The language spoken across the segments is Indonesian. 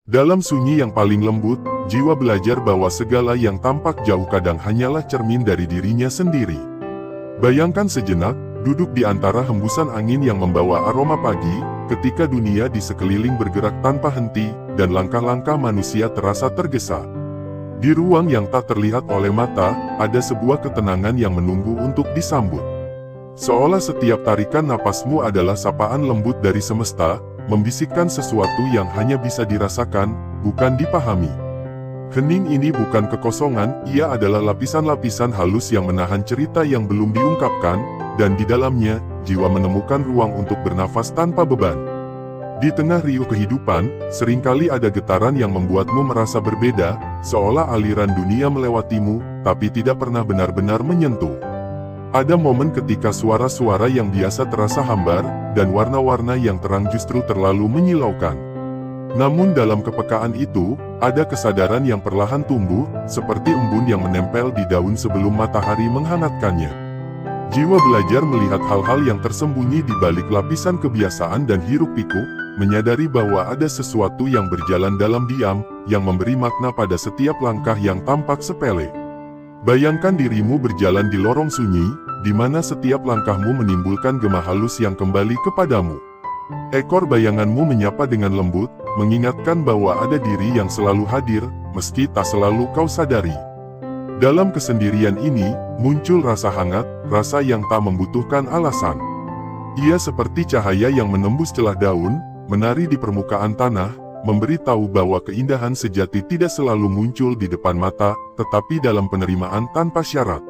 Dalam sunyi yang paling lembut, jiwa belajar bahwa segala yang tampak jauh kadang hanyalah cermin dari dirinya sendiri. Bayangkan sejenak, duduk di antara hembusan angin yang membawa aroma pagi, ketika dunia di sekeliling bergerak tanpa henti, dan langkah-langkah manusia terasa tergesa. Di ruang yang tak terlihat oleh mata, ada sebuah ketenangan yang menunggu untuk disambut. Seolah setiap tarikan napasmu adalah sapaan lembut dari semesta, membisikkan sesuatu yang hanya bisa dirasakan, bukan dipahami. Hening ini bukan kekosongan, ia adalah lapisan-lapisan halus yang menahan cerita yang belum diungkapkan, dan di dalamnya, jiwa menemukan ruang untuk bernafas tanpa beban. Di tengah riuh kehidupan, seringkali ada getaran yang membuatmu merasa berbeda, seolah aliran dunia melewatimu, tapi tidak pernah benar-benar menyentuh. Ada momen ketika suara-suara yang biasa terasa hambar, dan warna-warna yang terang justru terlalu menyilaukan. Namun dalam kepekaan itu, ada kesadaran yang perlahan tumbuh, seperti embun yang menempel di daun sebelum matahari menghangatkannya. Jiwa belajar melihat hal-hal yang tersembunyi di balik lapisan kebiasaan dan hiruk-pikuk, menyadari bahwa ada sesuatu yang berjalan dalam diam, yang memberi makna pada setiap langkah yang tampak sepele. Bayangkan dirimu berjalan di lorong sunyi, di mana setiap langkahmu menimbulkan gema halus yang kembali kepadamu. Ekor bayanganmu menyapa dengan lembut, mengingatkan bahwa ada diri yang selalu hadir, meski tak selalu kau sadari. Dalam kesendirian ini, muncul rasa hangat, rasa yang tak membutuhkan alasan. Ia seperti cahaya yang menembus celah daun, menari di permukaan tanah, memberi tahu bahwa keindahan sejati tidak selalu muncul di depan mata, tetapi dalam penerimaan tanpa syarat.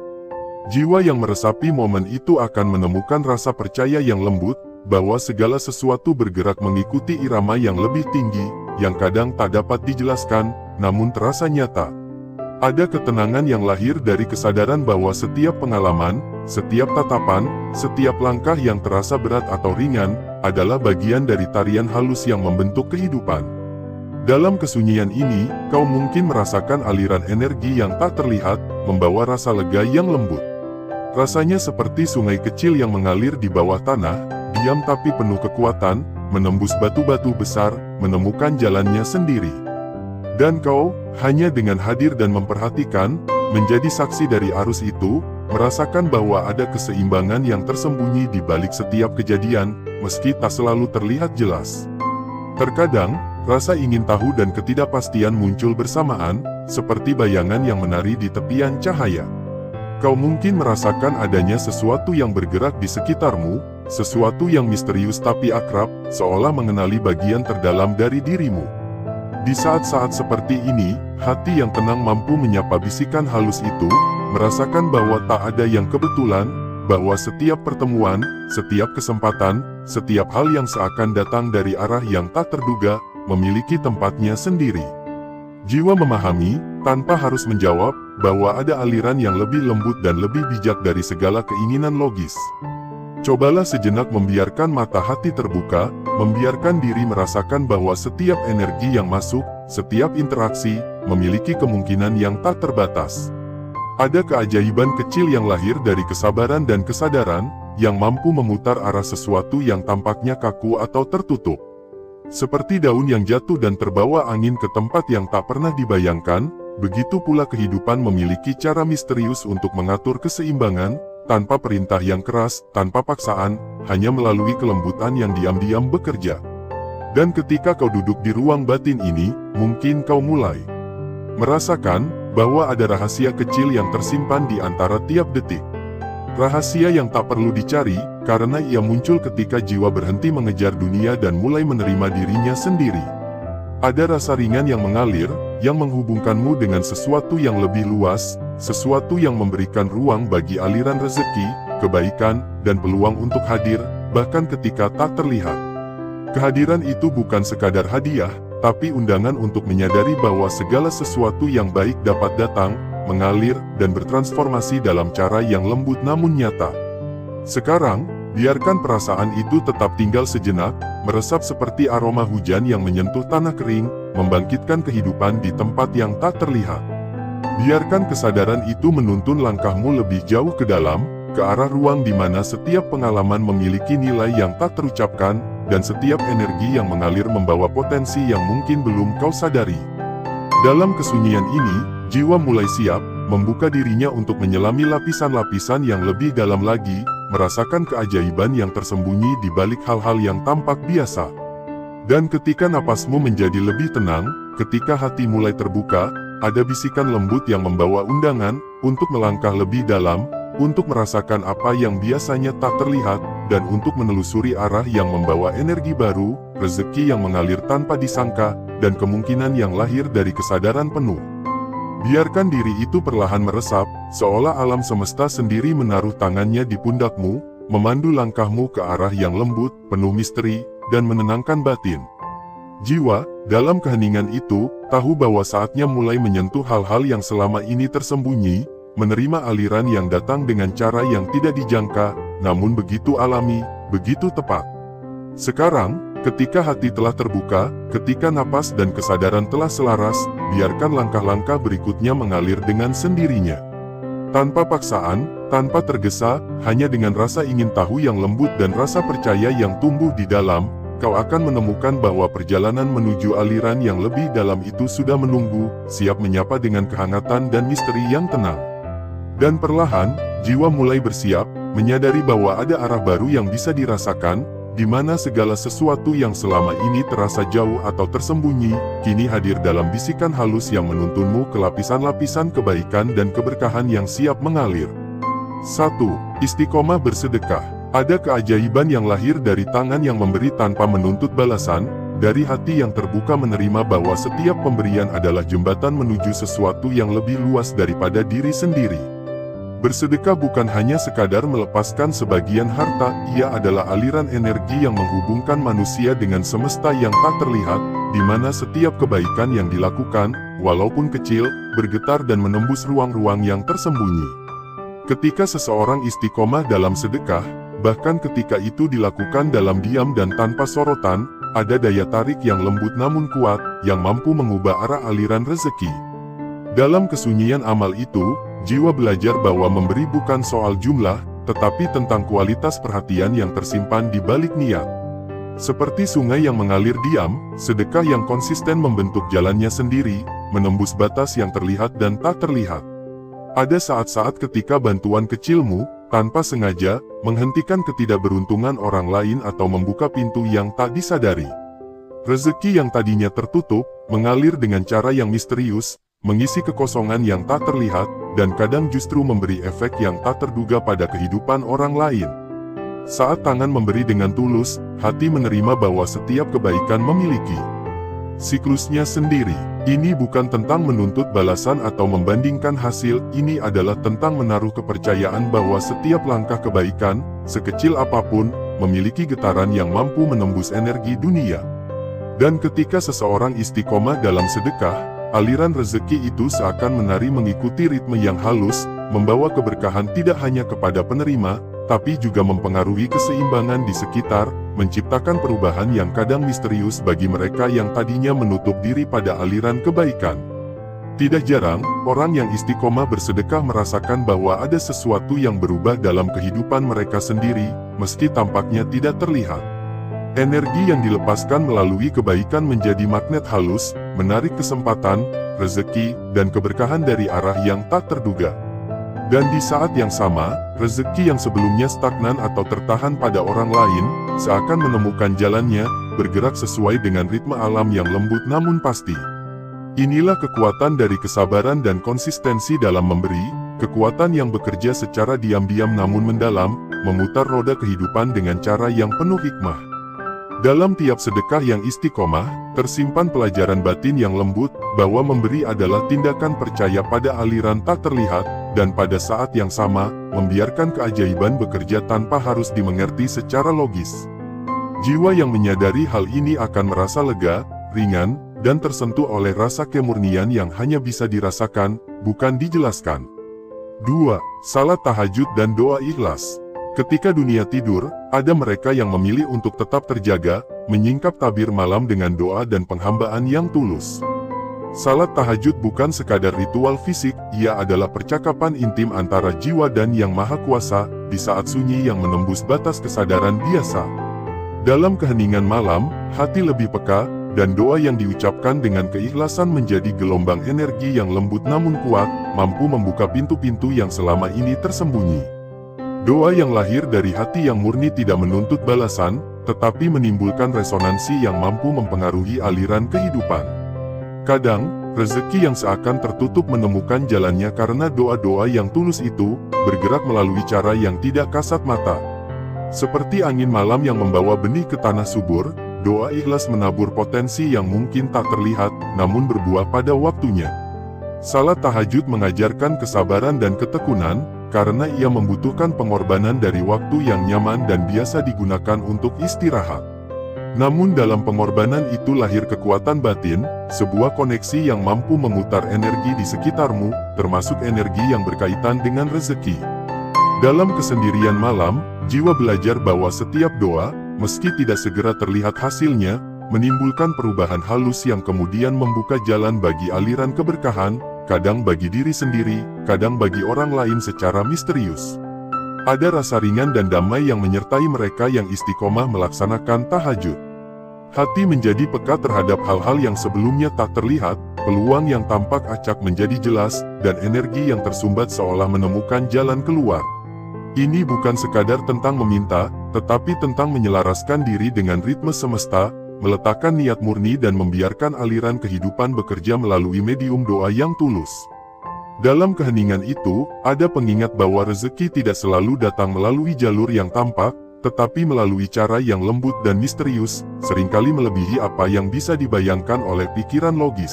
Jiwa yang meresapi momen itu akan menemukan rasa percaya yang lembut, bahwa segala sesuatu bergerak mengikuti irama yang lebih tinggi, yang kadang tak dapat dijelaskan, namun terasa nyata. Ada ketenangan yang lahir dari kesadaran bahwa setiap pengalaman, setiap tatapan, setiap langkah yang terasa berat atau ringan, adalah bagian dari tarian halus yang membentuk kehidupan. Dalam kesunyian ini, kau mungkin merasakan aliran energi yang tak terlihat, membawa rasa lega yang lembut. Rasanya seperti sungai kecil yang mengalir di bawah tanah, diam tapi penuh kekuatan, menembus batu-batu besar, menemukan jalannya sendiri. Dan kau, hanya dengan hadir dan memperhatikan, menjadi saksi dari arus itu, merasakan bahwa ada keseimbangan yang tersembunyi di balik setiap kejadian, meski tak selalu terlihat jelas. Terkadang, rasa ingin tahu dan ketidakpastian muncul bersamaan, seperti bayangan yang menari di tepian cahaya. Kau mungkin merasakan adanya sesuatu yang bergerak di sekitarmu, sesuatu yang misterius tapi akrab, seolah mengenali bagian terdalam dari dirimu. Di saat-saat seperti ini, hati yang tenang mampu menyapa bisikan halus itu, merasakan bahwa tak ada yang kebetulan, bahwa setiap pertemuan, setiap kesempatan, setiap hal yang seakan datang dari arah yang tak terduga, memiliki tempatnya sendiri. Jiwa memahami, tanpa harus menjawab, bahwa ada aliran yang lebih lembut dan lebih bijak dari segala keinginan logis. Cobalah sejenak membiarkan mata hati terbuka, membiarkan diri merasakan bahwa setiap energi yang masuk, setiap interaksi, memiliki kemungkinan yang tak terbatas. Ada keajaiban kecil yang lahir dari kesabaran dan kesadaran, yang mampu memutar arah sesuatu yang tampaknya kaku atau tertutup. Seperti daun yang jatuh dan terbawa angin ke tempat yang tak pernah dibayangkan, begitu pula kehidupan memiliki cara misterius untuk mengatur keseimbangan, tanpa perintah yang keras, tanpa paksaan, hanya melalui kelembutan yang diam-diam bekerja. Dan ketika kau duduk di ruang batin ini, mungkin kau mulai merasakan bahwa ada rahasia kecil yang tersimpan di antara tiap detik. Rahasia yang tak perlu dicari, karena ia muncul ketika jiwa berhenti mengejar dunia dan mulai menerima dirinya sendiri. Ada rasa ringan yang mengalir, yang menghubungkanmu dengan sesuatu yang lebih luas, sesuatu yang memberikan ruang bagi aliran rezeki, kebaikan, dan peluang untuk hadir, bahkan ketika tak terlihat. Kehadiran itu bukan sekadar hadiah, tapi undangan untuk menyadari bahwa segala sesuatu yang baik dapat datang, mengalir, dan bertransformasi dalam cara yang lembut namun nyata. Sekarang, biarkan perasaan itu tetap tinggal sejenak, meresap seperti aroma hujan yang menyentuh tanah kering, membangkitkan kehidupan di tempat yang tak terlihat. Biarkan kesadaran itu menuntun langkahmu lebih jauh ke dalam, ke arah ruang di mana setiap pengalaman memiliki nilai yang tak terucapkan, dan setiap energi yang mengalir membawa potensi yang mungkin belum kau sadari. Dalam kesunyian ini, jiwa mulai siap, membuka dirinya untuk menyelami lapisan-lapisan yang lebih dalam lagi, merasakan keajaiban yang tersembunyi di balik hal-hal yang tampak biasa. Dan ketika napasmu menjadi lebih tenang, ketika hati mulai terbuka, ada bisikan lembut yang membawa undangan untuk melangkah lebih dalam, untuk merasakan apa yang biasanya tak terlihat, dan untuk menelusuri arah yang membawa energi baru, rezeki yang mengalir tanpa disangka, dan kemungkinan yang lahir dari kesadaran penuh. Biarkan diri itu perlahan meresap, seolah alam semesta sendiri menaruh tangannya di pundakmu, memandu langkahmu ke arah yang lembut, penuh misteri, dan menenangkan batin. Jiwa, dalam keheningan itu, tahu bahwa saatnya mulai menyentuh hal-hal yang selama ini tersembunyi, menerima aliran yang datang dengan cara yang tidak dijangka, namun begitu alami, begitu tepat. Sekarang, ketika hati telah terbuka, ketika napas dan kesadaran telah selaras, biarkan langkah-langkah berikutnya mengalir dengan sendirinya. Tanpa paksaan, tanpa tergesa, hanya dengan rasa ingin tahu yang lembut dan rasa percaya yang tumbuh di dalam, kau akan menemukan bahwa perjalanan menuju aliran yang lebih dalam itu sudah menunggu, siap menyapa dengan kehangatan dan misteri yang tenang. Dan perlahan, jiwa mulai bersiap, menyadari bahwa ada arah baru yang bisa dirasakan, di mana segala sesuatu yang selama ini terasa jauh atau tersembunyi, kini hadir dalam bisikan halus yang menuntunmu ke lapisan-lapisan kebaikan dan keberkahan yang siap mengalir. 1. Istiqomah bersedekah. Ada keajaiban yang lahir dari tangan yang memberi tanpa menuntut balasan, dari hati yang terbuka menerima bahwa setiap pemberian adalah jembatan menuju sesuatu yang lebih luas daripada diri sendiri. Bersedekah bukan hanya sekadar melepaskan sebagian harta, ia adalah aliran energi yang menghubungkan manusia dengan semesta yang tak terlihat, di mana setiap kebaikan yang dilakukan, walaupun kecil, bergetar dan menembus ruang-ruang yang tersembunyi. Ketika seseorang istiqomah dalam sedekah, bahkan ketika itu dilakukan dalam diam dan tanpa sorotan, ada daya tarik yang lembut namun kuat, yang mampu mengubah arah aliran rezeki. Dalam kesunyian amal itu, jiwa belajar bahwa memberi bukan soal jumlah, tetapi tentang kualitas perhatian yang tersimpan di balik niat. Seperti sungai yang mengalir diam, sedekah yang konsisten membentuk jalannya sendiri, menembus batas yang terlihat dan tak terlihat. Ada saat-saat ketika bantuan kecilmu, tanpa sengaja, menghentikan ketidakberuntungan orang lain atau membuka pintu yang tak disadari. Rezeki yang tadinya tertutup, mengalir dengan cara yang misterius, mengisi kekosongan yang tak terlihat, dan kadang justru memberi efek yang tak terduga pada kehidupan orang lain. Saat tangan memberi dengan tulus, hati menerima bahwa setiap kebaikan memiliki siklusnya sendiri. Ini bukan tentang menuntut balasan atau membandingkan hasil, ini adalah tentang menaruh kepercayaan bahwa setiap langkah kebaikan, sekecil apapun, memiliki getaran yang mampu menembus energi dunia. Dan ketika seseorang istiqomah dalam sedekah, aliran rezeki itu seakan menari mengikuti ritme yang halus, membawa keberkahan tidak hanya kepada penerima, tapi juga mempengaruhi keseimbangan di sekitar, menciptakan perubahan yang kadang misterius bagi mereka yang tadinya menutup diri pada aliran kebaikan. Tidak jarang, orang yang istiqomah bersedekah merasakan bahwa ada sesuatu yang berubah dalam kehidupan mereka sendiri, meski tampaknya tidak terlihat. Energi yang dilepaskan melalui kebaikan menjadi magnet halus, menarik kesempatan, rezeki, dan keberkahan dari arah yang tak terduga. Dan di saat yang sama, rezeki yang sebelumnya stagnan atau tertahan pada orang lain, seakan menemukan jalannya, bergerak sesuai dengan ritme alam yang lembut namun pasti. Inilah kekuatan dari kesabaran dan konsistensi dalam memberi, kekuatan yang bekerja secara diam-diam namun mendalam, memutar roda kehidupan dengan cara yang penuh hikmah. Dalam tiap sedekah yang istiqomah, tersimpan pelajaran batin yang lembut, bahwa memberi adalah tindakan percaya pada aliran tak terlihat, dan pada saat yang sama, membiarkan keajaiban bekerja tanpa harus dimengerti secara logis. Jiwa yang menyadari hal ini akan merasa lega, ringan, dan tersentuh oleh rasa kemurnian yang hanya bisa dirasakan, bukan dijelaskan. 2. Salat tahajud dan doa ikhlas. Ketika dunia tidur, ada mereka yang memilih untuk tetap terjaga, menyingkap tabir malam dengan doa dan penghambaan yang tulus. Salat tahajud bukan sekadar ritual fisik, ia adalah percakapan intim antara jiwa dan Yang Maha Kuasa, di saat sunyi yang menembus batas kesadaran biasa. Dalam keheningan malam, hati lebih peka, dan doa yang diucapkan dengan keikhlasan menjadi gelombang energi yang lembut namun kuat, mampu membuka pintu-pintu yang selama ini tersembunyi. Doa yang lahir dari hati yang murni tidak menuntut balasan, tetapi menimbulkan resonansi yang mampu mempengaruhi aliran kehidupan. Kadang, rezeki yang seakan tertutup menemukan jalannya karena doa-doa yang tulus itu bergerak melalui cara yang tidak kasat mata. Seperti angin malam yang membawa benih ke tanah subur, doa ikhlas menabur potensi yang mungkin tak terlihat, namun berbuah pada waktunya. Salat tahajud mengajarkan kesabaran dan ketekunan, karena ia membutuhkan pengorbanan dari waktu yang nyaman dan biasa digunakan untuk istirahat. Namun dalam pengorbanan itu lahir kekuatan batin, sebuah koneksi yang mampu memutar energi di sekitarmu, termasuk energi yang berkaitan dengan rezeki. Dalam kesendirian malam, jiwa belajar bahwa setiap doa, meski tidak segera terlihat hasilnya, menimbulkan perubahan halus yang kemudian membuka jalan bagi aliran keberkahan, kadang bagi diri sendiri, kadang bagi orang lain secara misterius. Ada rasa ringan dan damai yang menyertai mereka yang istiqomah melaksanakan tahajud. Hati menjadi peka terhadap hal-hal yang sebelumnya tak terlihat, peluang yang tampak acak menjadi jelas, dan energi yang tersumbat seolah menemukan jalan keluar. Ini bukan sekadar tentang meminta, tetapi tentang menyelaraskan diri dengan ritme semesta, meletakkan niat murni dan membiarkan aliran kehidupan bekerja melalui medium doa yang tulus. Dalam keheningan itu, ada pengingat bahwa rezeki tidak selalu datang melalui jalur yang tampak, tetapi melalui cara yang lembut dan misterius, seringkali melebihi apa yang bisa dibayangkan oleh pikiran logis.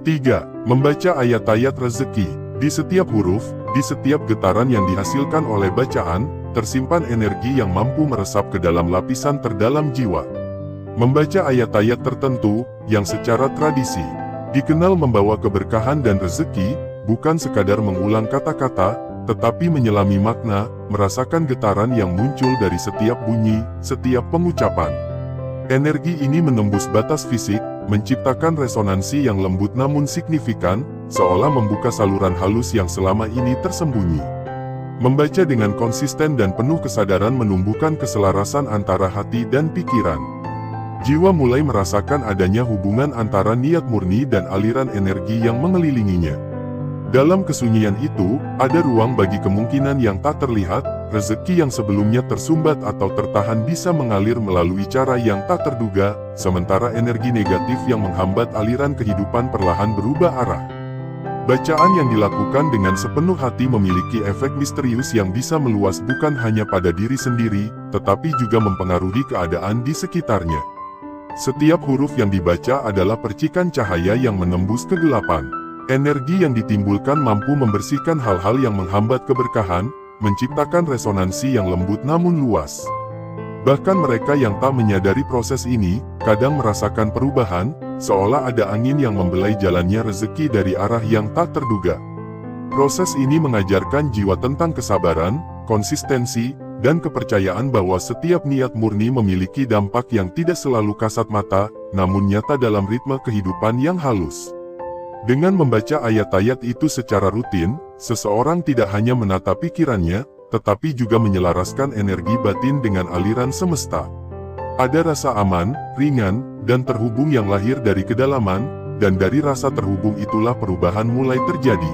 3. Membaca ayat-ayat rezeki. Di setiap huruf, di setiap getaran yang dihasilkan oleh bacaan, tersimpan energi yang mampu meresap ke dalam lapisan terdalam jiwa. Membaca ayat-ayat tertentu, yang secara tradisi dikenal membawa keberkahan dan rezeki, bukan sekadar mengulang kata-kata, tetapi menyelami makna, merasakan getaran yang muncul dari setiap bunyi, setiap pengucapan. Energi ini menembus batas fisik, menciptakan resonansi yang lembut namun signifikan, seolah membuka saluran halus yang selama ini tersembunyi. Membaca dengan konsisten dan penuh kesadaran menumbuhkan keselarasan antara hati dan pikiran. Jiwa mulai merasakan adanya hubungan antara niat murni dan aliran energi yang mengelilinginya. Dalam kesunyian itu, ada ruang bagi kemungkinan yang tak terlihat, rezeki yang sebelumnya tersumbat atau tertahan bisa mengalir melalui cara yang tak terduga, sementara energi negatif yang menghambat aliran kehidupan perlahan berubah arah. Bacaan yang dilakukan dengan sepenuh hati memiliki efek misterius yang bisa meluas bukan hanya pada diri sendiri, tetapi juga mempengaruhi keadaan di sekitarnya. Setiap huruf yang dibaca adalah percikan cahaya yang menembus kegelapan. Energi yang ditimbulkan mampu membersihkan hal-hal yang menghambat keberkahan, menciptakan resonansi yang lembut namun luas. Bahkan mereka yang tak menyadari proses ini, kadang merasakan perubahan, seolah ada angin yang membelai jalannya rezeki dari arah yang tak terduga. Proses ini mengajarkan jiwa tentang kesabaran, konsistensi, dan kepercayaan bahwa setiap niat murni memiliki dampak yang tidak selalu kasat mata, namun nyata dalam ritme kehidupan yang halus. Dengan membaca ayat-ayat itu secara rutin, seseorang tidak hanya menata pikirannya, tetapi juga menyelaraskan energi batin dengan aliran semesta. Ada rasa aman, ringan, dan terhubung yang lahir dari kedalaman, dan dari rasa terhubung itulah perubahan mulai terjadi.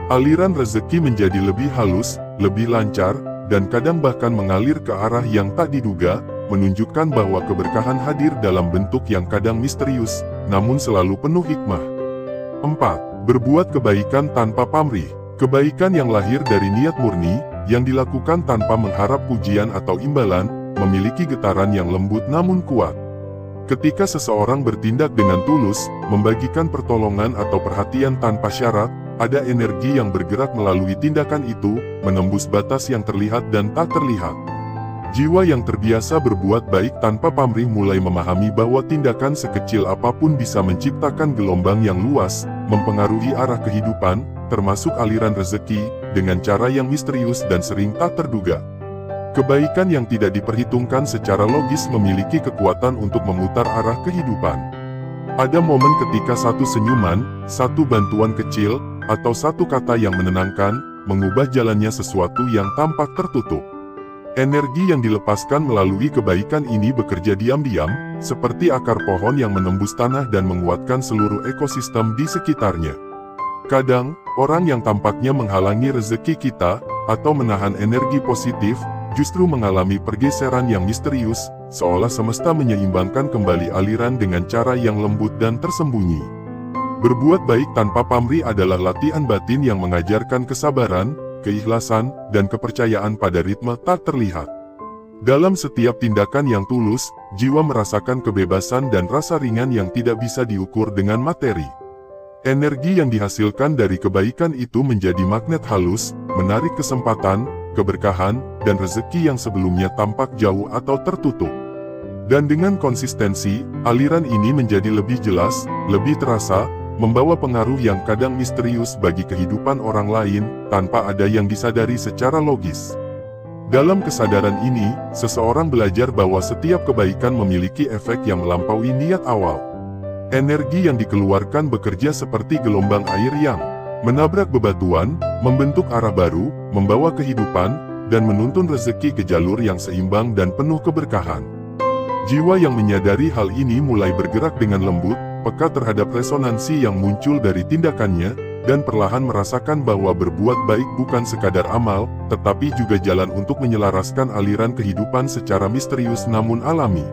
Aliran rezeki menjadi lebih halus, lebih lancar, dan kadang bahkan mengalir ke arah yang tak diduga, menunjukkan bahwa keberkahan hadir dalam bentuk yang kadang misterius, namun selalu penuh hikmah. 4. Berbuat kebaikan tanpa pamrih. Kebaikan yang lahir dari niat murni, yang dilakukan tanpa mengharap pujian atau imbalan, memiliki getaran yang lembut namun kuat. Ketika seseorang bertindak dengan tulus, membagikan pertolongan atau perhatian tanpa syarat, ada energi yang bergerak melalui tindakan itu, menembus batas yang terlihat dan tak terlihat. Jiwa yang terbiasa berbuat baik tanpa pamrih mulai memahami bahwa tindakan sekecil apapun bisa menciptakan gelombang yang luas, mempengaruhi arah kehidupan, termasuk aliran rezeki, dengan cara yang misterius dan sering tak terduga. Kebaikan yang tidak diperhitungkan secara logis memiliki kekuatan untuk memutar arah kehidupan. Ada momen ketika satu senyuman, satu bantuan kecil, atau satu kata yang menenangkan, mengubah jalannya sesuatu yang tampak tertutup. Energi yang dilepaskan melalui kebaikan ini bekerja diam-diam, seperti akar pohon yang menembus tanah dan menguatkan seluruh ekosistem di sekitarnya. Kadang, orang yang tampaknya menghalangi rezeki kita, atau menahan energi positif, justru mengalami pergeseran yang misterius, seolah semesta menyeimbangkan kembali aliran dengan cara yang lembut dan tersembunyi. Berbuat baik tanpa pamrih adalah latihan batin yang mengajarkan kesabaran, keikhlasan, dan kepercayaan pada ritme tak terlihat. Dalam setiap tindakan yang tulus, jiwa merasakan kebebasan dan rasa ringan yang tidak bisa diukur dengan materi. Energi yang dihasilkan dari kebaikan itu menjadi magnet halus, menarik kesempatan, keberkahan, dan rezeki yang sebelumnya tampak jauh atau tertutup. Dan dengan konsistensi, aliran ini menjadi lebih jelas, lebih terasa, membawa pengaruh yang kadang misterius bagi kehidupan orang lain, tanpa ada yang disadari secara logis. Dalam kesadaran ini, seseorang belajar bahwa setiap kebaikan memiliki efek yang melampaui niat awal. Energi yang dikeluarkan bekerja seperti gelombang air yang menabrak bebatuan, membentuk arah baru, membawa kehidupan, dan menuntun rezeki ke jalur yang seimbang dan penuh keberkahan. Jiwa yang menyadari hal ini mulai bergerak dengan lembut, peka terhadap resonansi yang muncul dari tindakannya, dan perlahan merasakan bahwa berbuat baik bukan sekadar amal, tetapi juga jalan untuk menyelaraskan aliran kehidupan secara misterius namun alami.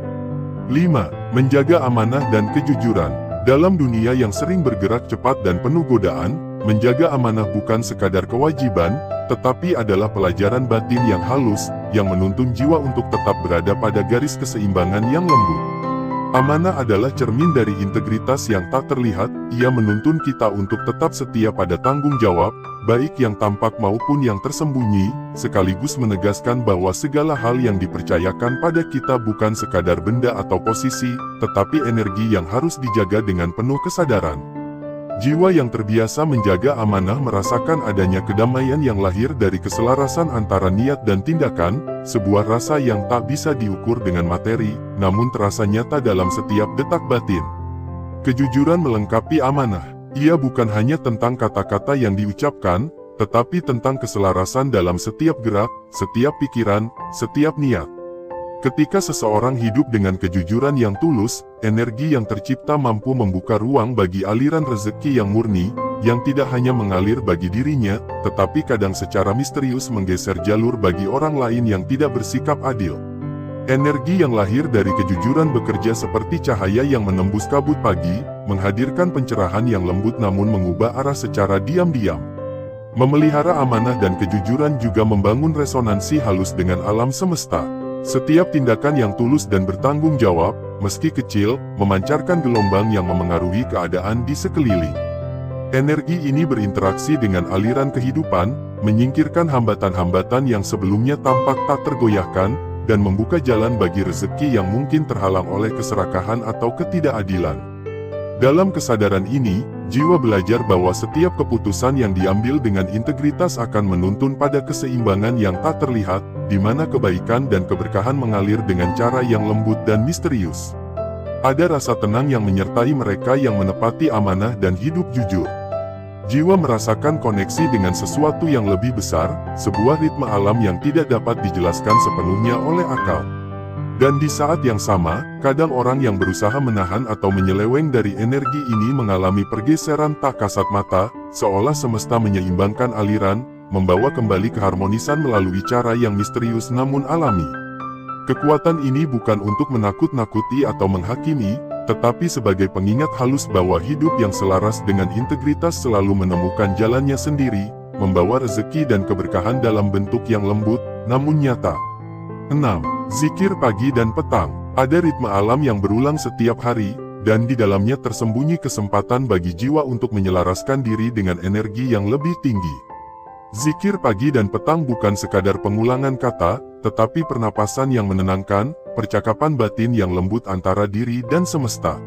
5. Menjaga amanah dan kejujuran. Dalam dunia yang sering bergerak cepat dan penuh godaan, menjaga amanah bukan sekadar kewajiban, tetapi adalah pelajaran batin yang halus, yang menuntun jiwa untuk tetap berada pada garis keseimbangan yang lembut. Amanah adalah cermin dari integritas yang tak terlihat, ia menuntun kita untuk tetap setia pada tanggung jawab, baik yang tampak maupun yang tersembunyi, sekaligus menegaskan bahwa segala hal yang dipercayakan pada kita bukan sekadar benda atau posisi, tetapi energi yang harus dijaga dengan penuh kesadaran. Jiwa yang terbiasa menjaga amanah merasakan adanya kedamaian yang lahir dari keselarasan antara niat dan tindakan, sebuah rasa yang tak bisa diukur dengan materi, namun terasa nyata dalam setiap detak batin. Kejujuran melengkapi amanah. Ia bukan hanya tentang kata-kata yang diucapkan, tetapi tentang keselarasan dalam setiap gerak, setiap pikiran, setiap niat. Ketika seseorang hidup dengan kejujuran yang tulus, energi yang tercipta mampu membuka ruang bagi aliran rezeki yang murni, yang tidak hanya mengalir bagi dirinya, tetapi kadang secara misterius menggeser jalur bagi orang lain yang tidak bersikap adil. Energi yang lahir dari kejujuran bekerja seperti cahaya yang menembus kabut pagi, menghadirkan pencerahan yang lembut namun mengubah arah secara diam-diam. Memelihara amanah dan kejujuran juga membangun resonansi halus dengan alam semesta. Setiap tindakan yang tulus dan bertanggung jawab, meski kecil, memancarkan gelombang yang memengaruhi keadaan di sekeliling. Energi ini berinteraksi dengan aliran kehidupan, menyingkirkan hambatan-hambatan yang sebelumnya tampak tak tergoyahkan, dan membuka jalan bagi rezeki yang mungkin terhalang oleh keserakahan atau ketidakadilan. Dalam kesadaran ini, jiwa belajar bahwa setiap keputusan yang diambil dengan integritas akan menuntun pada keseimbangan yang tak terlihat, di mana kebaikan dan keberkahan mengalir dengan cara yang lembut dan misterius. Ada rasa tenang yang menyertai mereka yang menepati amanah dan hidup jujur. Jiwa merasakan koneksi dengan sesuatu yang lebih besar, sebuah ritme alam yang tidak dapat dijelaskan sepenuhnya oleh akal. Dan di saat yang sama, kadang orang yang berusaha menahan atau menyeleweng dari energi ini mengalami pergeseran tak kasat mata, seolah semesta menyeimbangkan aliran, membawa kembali keharmonisan melalui cara yang misterius namun alami. Kekuatan ini bukan untuk menakut-nakuti atau menghakimi, tetapi sebagai pengingat halus bahwa hidup yang selaras dengan integritas selalu menemukan jalannya sendiri, membawa rezeki dan keberkahan dalam bentuk yang lembut, namun nyata. 6. Zikir pagi dan petang. Ada ritme alam yang berulang setiap hari, dan di dalamnya tersembunyi kesempatan bagi jiwa untuk menyelaraskan diri dengan energi yang lebih tinggi. Zikir pagi dan petang bukan sekadar pengulangan kata, tetapi pernapasan yang menenangkan, percakapan batin yang lembut antara diri dan semesta.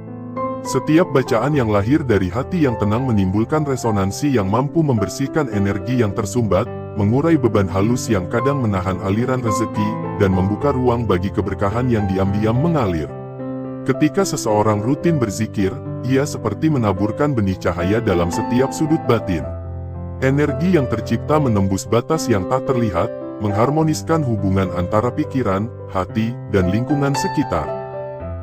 Setiap bacaan yang lahir dari hati yang tenang menimbulkan resonansi yang mampu membersihkan energi yang tersumbat, mengurai beban halus yang kadang menahan aliran rezeki, dan membuka ruang bagi keberkahan yang diam-diam mengalir. Ketika seseorang rutin berzikir, ia seperti menaburkan benih cahaya dalam setiap sudut batin. Energi yang tercipta menembus batas yang tak terlihat, mengharmoniskan hubungan antara pikiran, hati, dan lingkungan sekitar.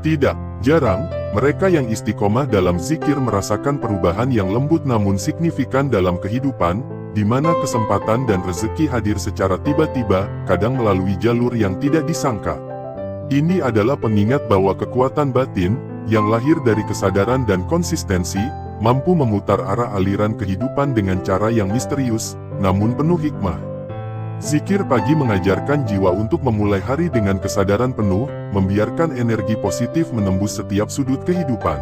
Tidak jarang, mereka yang istiqomah dalam zikir merasakan perubahan yang lembut namun signifikan dalam kehidupan, di mana kesempatan dan rezeki hadir secara tiba-tiba, kadang melalui jalur yang tidak disangka. Ini adalah pengingat bahwa kekuatan batin, yang lahir dari kesadaran dan konsistensi, mampu memutar arah aliran kehidupan dengan cara yang misterius, namun penuh hikmah. Zikir pagi mengajarkan jiwa untuk memulai hari dengan kesadaran penuh, membiarkan energi positif menembus setiap sudut kehidupan.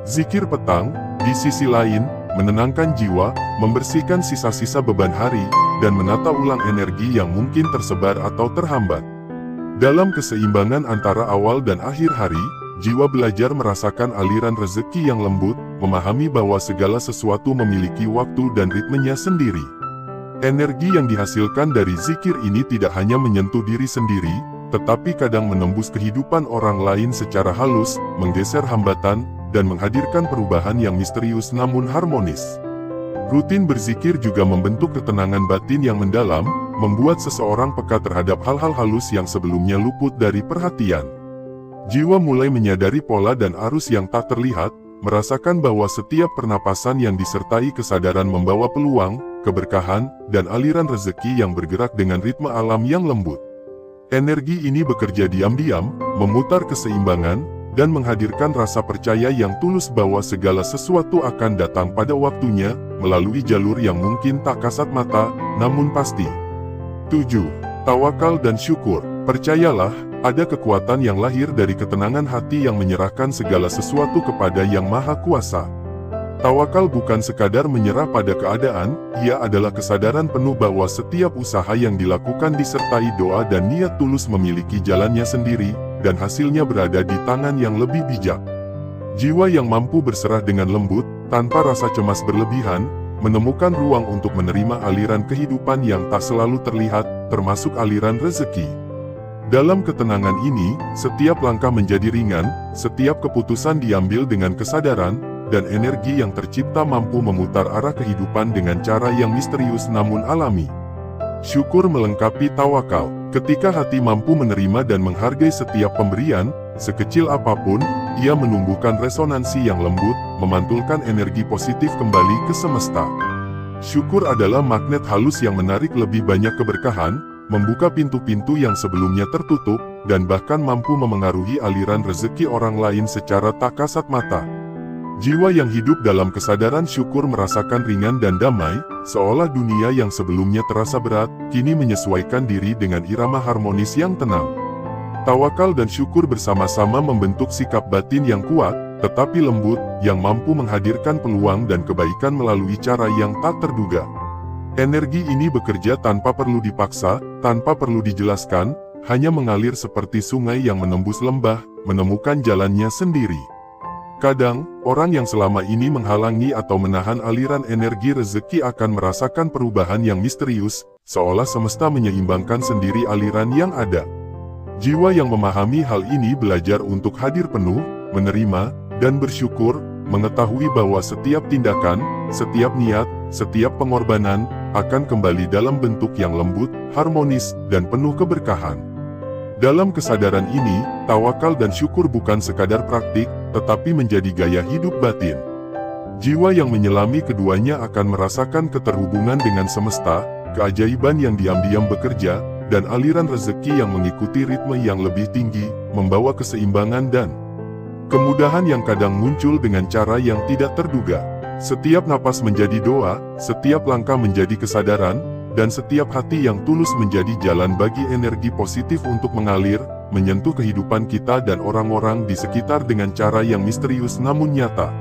Zikir petang, di sisi lain, menenangkan jiwa, membersihkan sisa-sisa beban hari, dan menata ulang energi yang mungkin tersebar atau terhambat. Dalam keseimbangan antara awal dan akhir hari, jiwa belajar merasakan aliran rezeki yang lembut, memahami bahwa segala sesuatu memiliki waktu dan ritmenya sendiri. Energi yang dihasilkan dari zikir ini tidak hanya menyentuh diri sendiri, tetapi kadang menembus kehidupan orang lain secara halus, menggeser hambatan, dan menghadirkan perubahan yang misterius namun harmonis. Rutin berzikir juga membentuk ketenangan batin yang mendalam, membuat seseorang peka terhadap hal-hal halus yang sebelumnya luput dari perhatian. Jiwa mulai menyadari pola dan arus yang tak terlihat, merasakan bahwa setiap pernapasan yang disertai kesadaran membawa peluang, keberkahan, dan aliran rezeki yang bergerak dengan ritme alam yang lembut. Energi ini bekerja diam-diam, memutar keseimbangan, dan menghadirkan rasa percaya yang tulus bahwa segala sesuatu akan datang pada waktunya, melalui jalur yang mungkin tak kasat mata, namun pasti. 7. Tawakal dan syukur. Percayalah, ada kekuatan yang lahir dari ketenangan hati yang menyerahkan segala sesuatu kepada Yang Maha Kuasa. Tawakal bukan sekadar menyerah pada keadaan, ia adalah kesadaran penuh bahwa setiap usaha yang dilakukan disertai doa dan niat tulus memiliki jalannya sendiri, dan hasilnya berada di tangan yang lebih bijak. Jiwa yang mampu berserah dengan lembut, tanpa rasa cemas berlebihan, menemukan ruang untuk menerima aliran kehidupan yang tak selalu terlihat, termasuk aliran rezeki. Dalam ketenangan ini, setiap langkah menjadi ringan, setiap keputusan diambil dengan kesadaran, dan energi yang tercipta mampu memutar arah kehidupan dengan cara yang misterius namun alami. Syukur melengkapi tawakal. Ketika hati mampu menerima dan menghargai setiap pemberian, sekecil apapun, ia menumbuhkan resonansi yang lembut, memantulkan energi positif kembali ke semesta. Syukur adalah magnet halus yang menarik lebih banyak keberkahan, membuka pintu-pintu yang sebelumnya tertutup, dan bahkan mampu memengaruhi aliran rezeki orang lain secara tak kasat mata. Jiwa yang hidup dalam kesadaran syukur merasakan ringan dan damai, seolah dunia yang sebelumnya terasa berat, kini menyesuaikan diri dengan irama harmonis yang tenang. Tawakal dan syukur bersama-sama membentuk sikap batin yang kuat, tetapi lembut, yang mampu menghadirkan peluang dan kebaikan melalui cara yang tak terduga. Energi ini bekerja tanpa perlu dipaksa, tanpa perlu dijelaskan, hanya mengalir seperti sungai yang menembus lembah, menemukan jalannya sendiri. Kadang, orang yang selama ini menghalangi atau menahan aliran energi rezeki akan merasakan perubahan yang misterius, seolah semesta menyeimbangkan sendiri aliran yang ada. Jiwa yang memahami hal ini belajar untuk hadir penuh, menerima, dan bersyukur, mengetahui bahwa setiap tindakan, setiap niat, setiap pengorbanan, akan kembali dalam bentuk yang lembut, harmonis, dan penuh keberkahan. Dalam kesadaran ini, tawakal dan syukur bukan sekadar praktik, tetapi menjadi gaya hidup batin. Jiwa yang menyelami keduanya akan merasakan keterhubungan dengan semesta, keajaiban yang diam-diam bekerja, dan aliran rezeki yang mengikuti ritme yang lebih tinggi, membawa keseimbangan dan kemudahan yang kadang muncul dengan cara yang tidak terduga. Setiap napas menjadi doa, setiap langkah menjadi kesadaran, dan setiap hati yang tulus menjadi jalan bagi energi positif untuk mengalir, menyentuh kehidupan kita dan orang-orang di sekitar dengan cara yang misterius namun nyata.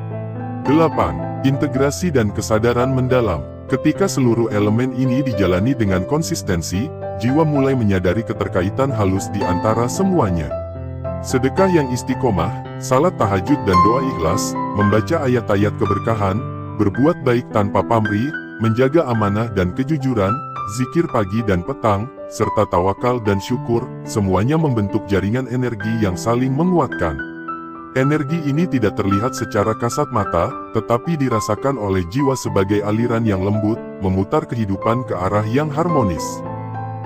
8. Integrasi dan kesadaran mendalam. Ketika seluruh elemen ini dijalani dengan konsistensi, jiwa mulai menyadari keterkaitan halus di antara semuanya. Sedekah yang istiqomah, salat tahajud dan doa ikhlas, membaca ayat-ayat keberkahan, berbuat baik tanpa pamrih, menjaga amanah dan kejujuran, zikir pagi dan petang, serta tawakal dan syukur, semuanya membentuk jaringan energi yang saling menguatkan. Energi ini tidak terlihat secara kasat mata, tetapi dirasakan oleh jiwa sebagai aliran yang lembut, memutar kehidupan ke arah yang harmonis.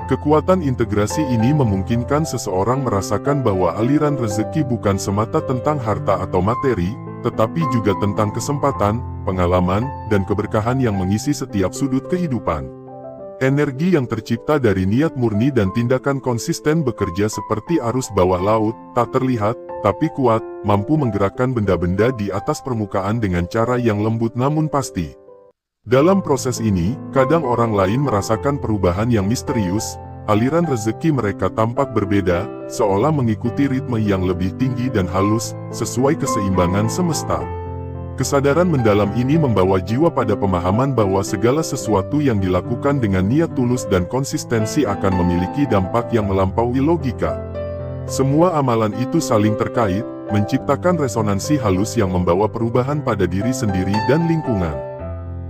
Kekuatan integrasi ini memungkinkan seseorang merasakan bahwa aliran rezeki bukan semata tentang harta atau materi, tetapi juga tentang kesempatan, pengalaman, dan keberkahan yang mengisi setiap sudut kehidupan. Energi yang tercipta dari niat murni dan tindakan konsisten bekerja seperti arus bawah laut, tak terlihat, tapi kuat, mampu menggerakkan benda-benda di atas permukaan dengan cara yang lembut namun pasti. Dalam proses ini, kadang orang lain merasakan perubahan yang misterius, aliran rezeki mereka tampak berbeda, seolah mengikuti ritme yang lebih tinggi dan halus, sesuai keseimbangan semesta. Kesadaran mendalam ini membawa jiwa pada pemahaman bahwa segala sesuatu yang dilakukan dengan niat tulus dan konsistensi akan memiliki dampak yang melampaui logika. Semua amalan itu saling terkait, menciptakan resonansi halus yang membawa perubahan pada diri sendiri dan lingkungan.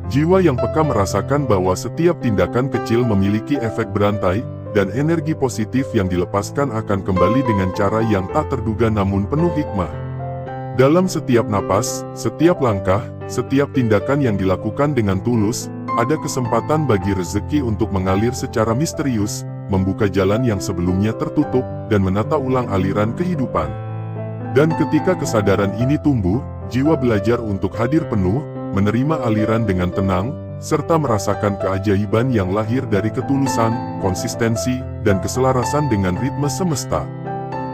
Jiwa yang peka merasakan bahwa setiap tindakan kecil memiliki efek berantai, dan energi positif yang dilepaskan akan kembali dengan cara yang tak terduga namun penuh hikmah. Dalam setiap napas, setiap langkah, setiap tindakan yang dilakukan dengan tulus, ada kesempatan bagi rezeki untuk mengalir secara misterius, membuka jalan yang sebelumnya tertutup, dan menata ulang aliran kehidupan. Dan ketika kesadaran ini tumbuh, jiwa belajar untuk hadir penuh, menerima aliran dengan tenang, serta merasakan keajaiban yang lahir dari ketulusan, konsistensi, dan keselarasan dengan ritme semesta.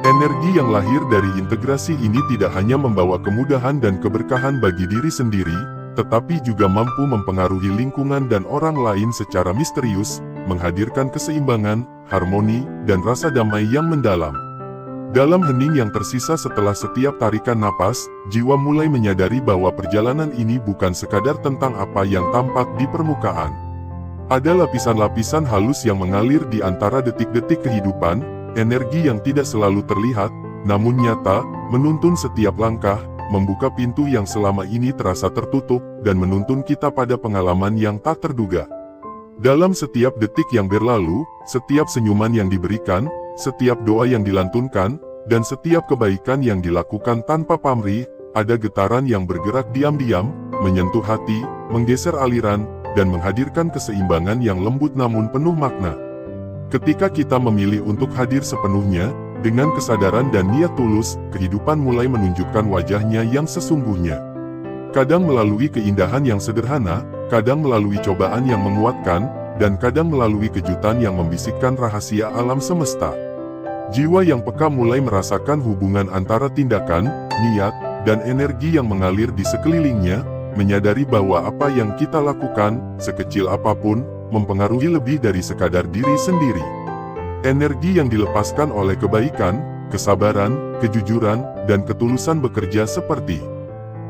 Energi yang lahir dari integrasi ini tidak hanya membawa kemudahan dan keberkahan bagi diri sendiri, tetapi juga mampu mempengaruhi lingkungan dan orang lain secara misterius, menghadirkan keseimbangan, harmoni, dan rasa damai yang mendalam. Dalam hening yang tersisa setelah setiap tarikan napas, jiwa mulai menyadari bahwa perjalanan ini bukan sekadar tentang apa yang tampak di permukaan. Ada lapisan-lapisan halus yang mengalir di antara detik-detik kehidupan, energi yang tidak selalu terlihat, namun nyata, menuntun setiap langkah, membuka pintu yang selama ini terasa tertutup, dan menuntun kita pada pengalaman yang tak terduga. Dalam setiap detik yang berlalu, setiap senyuman yang diberikan, setiap doa yang dilantunkan, dan setiap kebaikan yang dilakukan tanpa pamrih, ada getaran yang bergerak diam-diam, menyentuh hati, menggeser aliran, dan menghadirkan keseimbangan yang lembut namun penuh makna. Ketika kita memilih untuk hadir sepenuhnya, dengan kesadaran dan niat tulus, kehidupan mulai menunjukkan wajahnya yang sesungguhnya. Kadang melalui keindahan yang sederhana, kadang melalui cobaan yang menguatkan, dan kadang melalui kejutan yang membisikkan rahasia alam semesta. Jiwa yang peka mulai merasakan hubungan antara tindakan, niat, dan energi yang mengalir di sekelilingnya, menyadari bahwa apa yang kita lakukan, sekecil apapun, mempengaruhi lebih dari sekadar diri sendiri. Energi yang dilepaskan oleh kebaikan, kesabaran, kejujuran, dan ketulusan bekerja seperti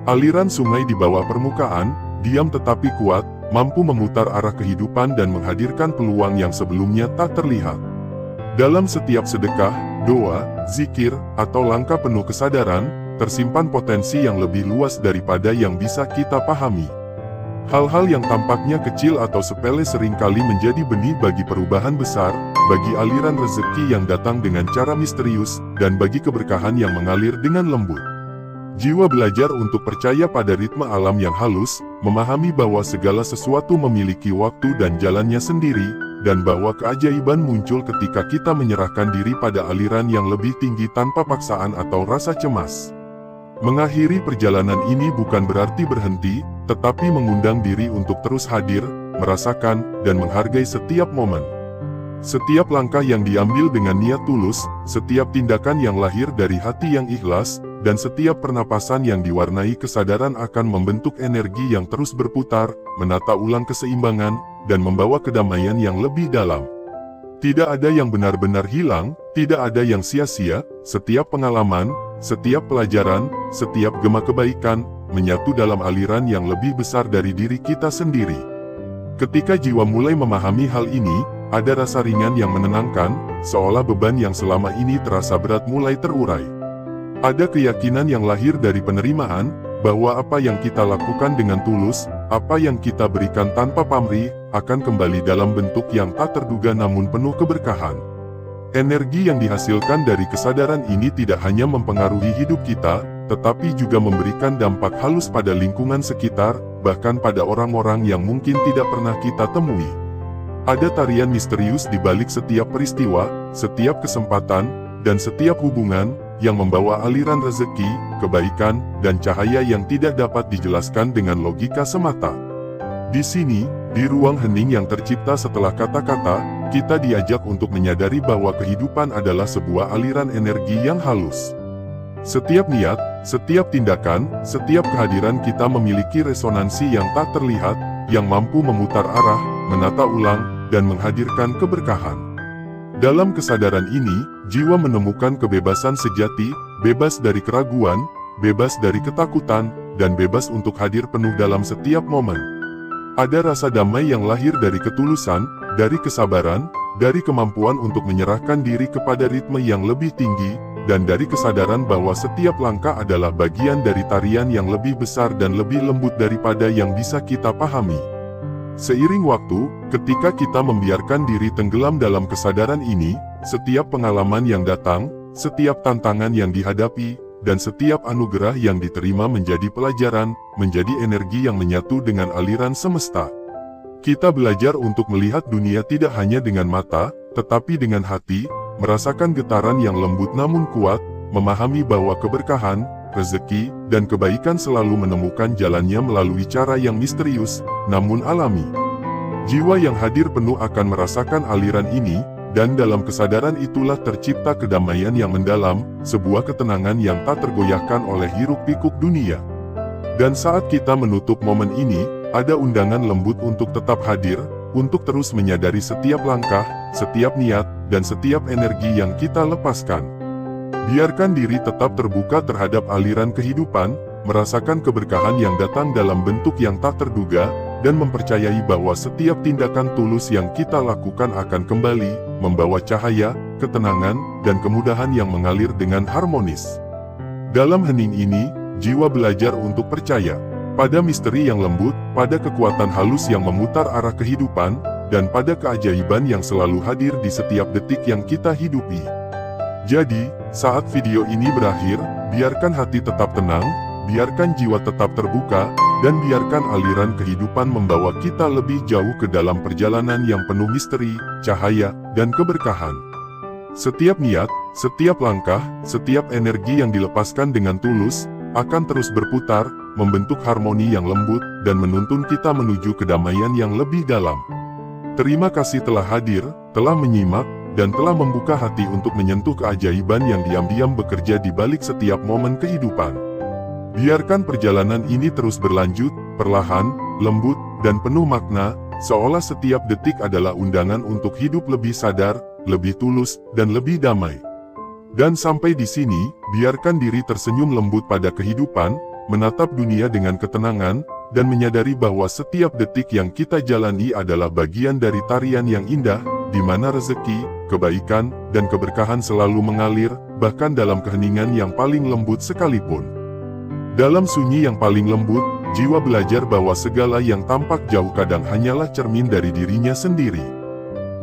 aliran sungai di bawah permukaan, diam tetapi kuat, mampu memutar arah kehidupan dan menghadirkan peluang yang sebelumnya tak terlihat. Dalam setiap sedekah, doa, zikir, atau langkah penuh kesadaran, tersimpan potensi yang lebih luas daripada yang bisa kita pahami. Hal-hal yang tampaknya kecil atau sepele seringkali menjadi benih bagi perubahan besar, bagi aliran rezeki yang datang dengan cara misterius, dan bagi keberkahan yang mengalir dengan lembut. Jiwa belajar untuk percaya pada ritme alam yang halus, memahami bahwa segala sesuatu memiliki waktu dan jalannya sendiri, dan bahwa keajaiban muncul ketika kita menyerahkan diri pada aliran yang lebih tinggi tanpa paksaan atau rasa cemas. Mengakhiri perjalanan ini bukan berarti berhenti, tetapi mengundang diri untuk terus hadir, merasakan, dan menghargai setiap momen. Setiap langkah yang diambil dengan niat tulus, setiap tindakan yang lahir dari hati yang ikhlas, dan setiap pernapasan yang diwarnai kesadaran akan membentuk energi yang terus berputar, menata ulang keseimbangan, dan membawa kedamaian yang lebih dalam. Tidak ada yang benar-benar hilang, tidak ada yang sia-sia, setiap pengalaman, setiap pelajaran, setiap gema kebaikan, menyatu dalam aliran yang lebih besar dari diri kita sendiri. Ketika jiwa mulai memahami hal ini, ada rasa ringan yang menenangkan, seolah beban yang selama ini terasa berat mulai terurai. Ada keyakinan yang lahir dari penerimaan, bahwa apa yang kita lakukan dengan tulus, apa yang kita berikan tanpa pamrih, akan kembali dalam bentuk yang tak terduga namun penuh keberkahan. Energi yang dihasilkan dari kesadaran ini tidak hanya mempengaruhi hidup kita, tetapi juga memberikan dampak halus pada lingkungan sekitar, bahkan pada orang-orang yang mungkin tidak pernah kita temui. Ada tarian misterius di balik setiap peristiwa, setiap kesempatan, dan setiap hubungan, yang membawa aliran rezeki, kebaikan, dan cahaya yang tidak dapat dijelaskan dengan logika semata. Di sini, di ruang hening yang tercipta setelah kata-kata, kita diajak untuk menyadari bahwa kehidupan adalah sebuah aliran energi yang halus. Setiap niat, setiap tindakan, setiap kehadiran kita memiliki resonansi yang tak terlihat, yang mampu memutar arah, menata ulang, dan menghadirkan keberkahan. Dalam kesadaran ini, jiwa menemukan kebebasan sejati, bebas dari keraguan, bebas dari ketakutan, dan bebas untuk hadir penuh dalam setiap momen. Ada rasa damai yang lahir dari ketulusan, dari kesabaran, dari kemampuan untuk menyerahkan diri kepada ritme yang lebih tinggi, dan dari kesadaran bahwa setiap langkah adalah bagian dari tarian yang lebih besar dan lebih lembut daripada yang bisa kita pahami. Seiring waktu, ketika kita membiarkan diri tenggelam dalam kesadaran ini, setiap pengalaman yang datang, setiap tantangan yang dihadapi, dan setiap anugerah yang diterima menjadi pelajaran, menjadi energi yang menyatu dengan aliran semesta. Kita belajar untuk melihat dunia tidak hanya dengan mata, tetapi dengan hati, merasakan getaran yang lembut namun kuat, memahami bahwa keberkahan, rezeki, dan kebaikan selalu menemukan jalannya melalui cara yang misterius, namun alami. Jiwa yang hadir penuh akan merasakan aliran ini, dan dalam kesadaran itulah tercipta kedamaian yang mendalam, sebuah ketenangan yang tak tergoyahkan oleh hiruk-pikuk dunia. Dan saat kita menutup momen ini, ada undangan lembut untuk tetap hadir, untuk terus menyadari setiap langkah, setiap niat, dan setiap energi yang kita lepaskan. Biarkan diri tetap terbuka terhadap aliran kehidupan, merasakan keberkahan yang datang dalam bentuk yang tak terduga, dan mempercayai bahwa setiap tindakan tulus yang kita lakukan akan kembali, membawa cahaya, ketenangan, dan kemudahan yang mengalir dengan harmonis. Dalam hening ini, jiwa belajar untuk percaya pada misteri yang lembut, pada kekuatan halus yang memutar arah kehidupan, dan pada keajaiban yang selalu hadir di setiap detik yang kita hidupi. Jadi, saat video ini berakhir, biarkan hati tetap tenang, biarkan jiwa tetap terbuka, dan biarkan aliran kehidupan membawa kita lebih jauh ke dalam perjalanan yang penuh misteri, cahaya, dan keberkahan. Setiap niat, setiap langkah, setiap energi yang dilepaskan dengan tulus, akan terus berputar, membentuk harmoni yang lembut, dan menuntun kita menuju kedamaian yang lebih dalam. Terima kasih telah hadir, telah menyimak, dan telah membuka hati untuk menyentuh keajaiban yang diam-diam bekerja di balik setiap momen kehidupan. Biarkan perjalanan ini terus berlanjut, perlahan, lembut, dan penuh makna, seolah setiap detik adalah undangan untuk hidup lebih sadar, lebih tulus, dan lebih damai. Dan sampai di sini, biarkan diri tersenyum lembut pada kehidupan, menatap dunia dengan ketenangan, dan menyadari bahwa setiap detik yang kita jalani adalah bagian dari tarian yang indah, di mana rezeki, kebaikan, dan keberkahan selalu mengalir, bahkan dalam keheningan yang paling lembut sekalipun. Dalam sunyi yang paling lembut, jiwa belajar bahwa segala yang tampak jauh kadang hanyalah cermin dari dirinya sendiri.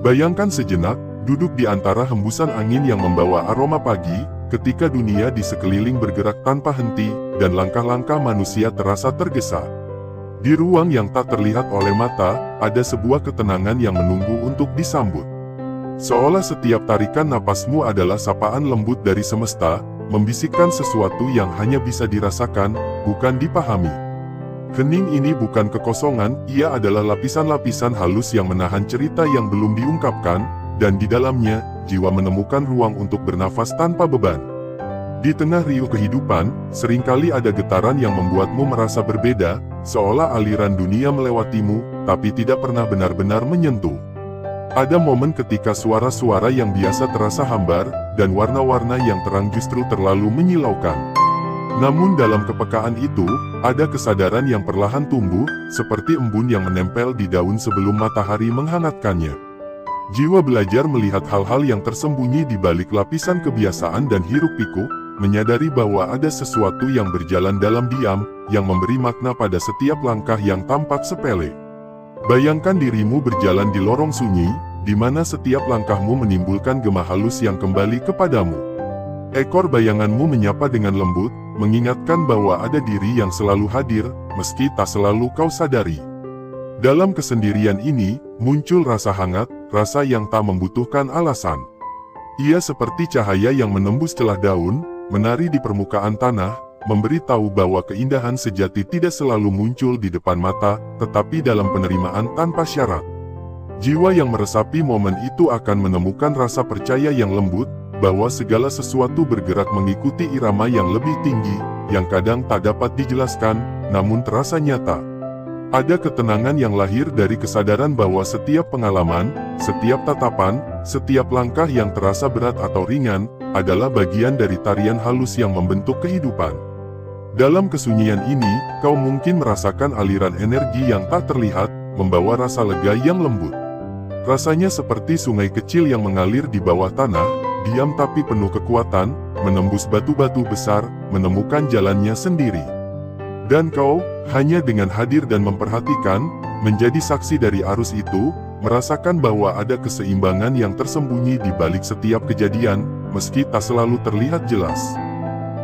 Bayangkan sejenak, duduk di antara hembusan angin yang membawa aroma pagi, ketika dunia di sekeliling bergerak tanpa henti, dan langkah-langkah manusia terasa tergesa. Di ruang yang tak terlihat oleh mata, ada sebuah ketenangan yang menunggu untuk disambut. Seolah setiap tarikan napasmu adalah sapaan lembut dari semesta, membisikkan sesuatu yang hanya bisa dirasakan, bukan dipahami. Hening ini bukan kekosongan, ia adalah lapisan-lapisan halus yang menahan cerita yang belum diungkapkan, dan di dalamnya, jiwa menemukan ruang untuk bernafas tanpa beban. Di tengah riuh kehidupan, seringkali ada getaran yang membuatmu merasa berbeda, seolah aliran dunia melewatimu, tapi tidak pernah benar-benar menyentuh. Ada momen ketika suara-suara yang biasa terasa hambar, dan warna-warna yang terang justru terlalu menyilaukan. Namun dalam kepekaan itu, ada kesadaran yang perlahan tumbuh, seperti embun yang menempel di daun sebelum matahari menghangatkannya. Jiwa belajar melihat hal-hal yang tersembunyi di balik lapisan kebiasaan dan hiruk-pikuk, menyadari bahwa ada sesuatu yang berjalan dalam diam, yang memberi makna pada setiap langkah yang tampak sepele. Bayangkan dirimu berjalan di lorong sunyi, di mana setiap langkahmu menimbulkan gema halus yang kembali kepadamu. Ekor bayanganmu menyapa dengan lembut, mengingatkan bahwa ada diri yang selalu hadir, meski tak selalu kau sadari. Dalam kesendirian ini, muncul rasa hangat, rasa yang tak membutuhkan alasan. Ia seperti cahaya yang menembus celah daun, menari di permukaan tanah, memberi tahu bahwa keindahan sejati tidak selalu muncul di depan mata, tetapi dalam penerimaan tanpa syarat. Jiwa yang meresapi momen itu akan menemukan rasa percaya yang lembut, bahwa segala sesuatu bergerak mengikuti irama yang lebih tinggi, yang kadang tak dapat dijelaskan, namun terasa nyata. Ada ketenangan yang lahir dari kesadaran bahwa setiap pengalaman, setiap tatapan, setiap langkah yang terasa berat atau ringan, adalah bagian dari tarian halus yang membentuk kehidupan. Dalam kesunyian ini, kau mungkin merasakan aliran energi yang tak terlihat, membawa rasa lega yang lembut. Rasanya seperti sungai kecil yang mengalir di bawah tanah, diam tapi penuh kekuatan, menembus batu-batu besar, menemukan jalannya sendiri. Dan kau, hanya dengan hadir dan memperhatikan, menjadi saksi dari arus itu, merasakan bahwa ada keseimbangan yang tersembunyi di balik setiap kejadian, meski tak selalu terlihat jelas.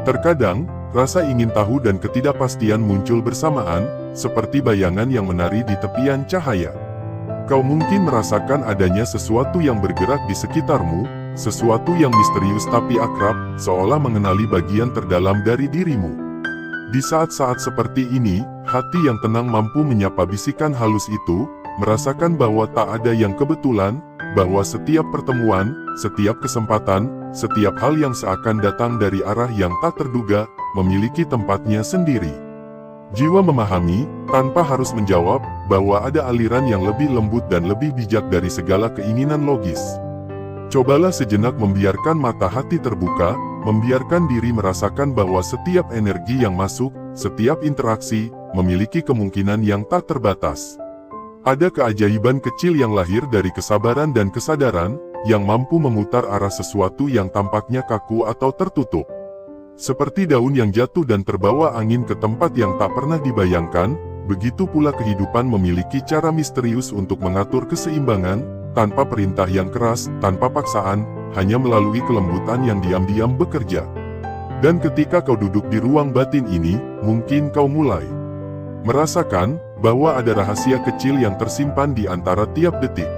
Terkadang, rasa ingin tahu dan ketidakpastian muncul bersamaan, seperti bayangan yang menari di tepian cahaya. Kau mungkin merasakan adanya sesuatu yang bergerak di sekitarmu, sesuatu yang misterius tapi akrab, seolah mengenali bagian terdalam dari dirimu. Di saat-saat seperti ini, hati yang tenang mampu menyapa bisikan halus itu, merasakan bahwa tak ada yang kebetulan, bahwa setiap pertemuan, setiap kesempatan, setiap hal yang seakan datang dari arah yang tak terduga, memiliki tempatnya sendiri. Jiwa memahami, tanpa harus menjawab, bahwa ada aliran yang lebih lembut dan lebih bijak dari segala keinginan logis. Cobalah sejenak membiarkan mata hati terbuka, membiarkan diri merasakan bahwa setiap energi yang masuk, setiap interaksi, memiliki kemungkinan yang tak terbatas. Ada keajaiban kecil yang lahir dari kesabaran dan kesadaran, yang mampu memutar arah sesuatu yang tampaknya kaku atau tertutup. Seperti daun yang jatuh dan terbawa angin ke tempat yang tak pernah dibayangkan, begitu pula kehidupan memiliki cara misterius untuk mengatur keseimbangan, tanpa perintah yang keras, tanpa paksaan, hanya melalui kelembutan yang diam-diam bekerja. Dan ketika kau duduk di ruang batin ini, mungkin kau mulai merasakan bahwa ada rahasia kecil yang tersimpan di antara tiap detik.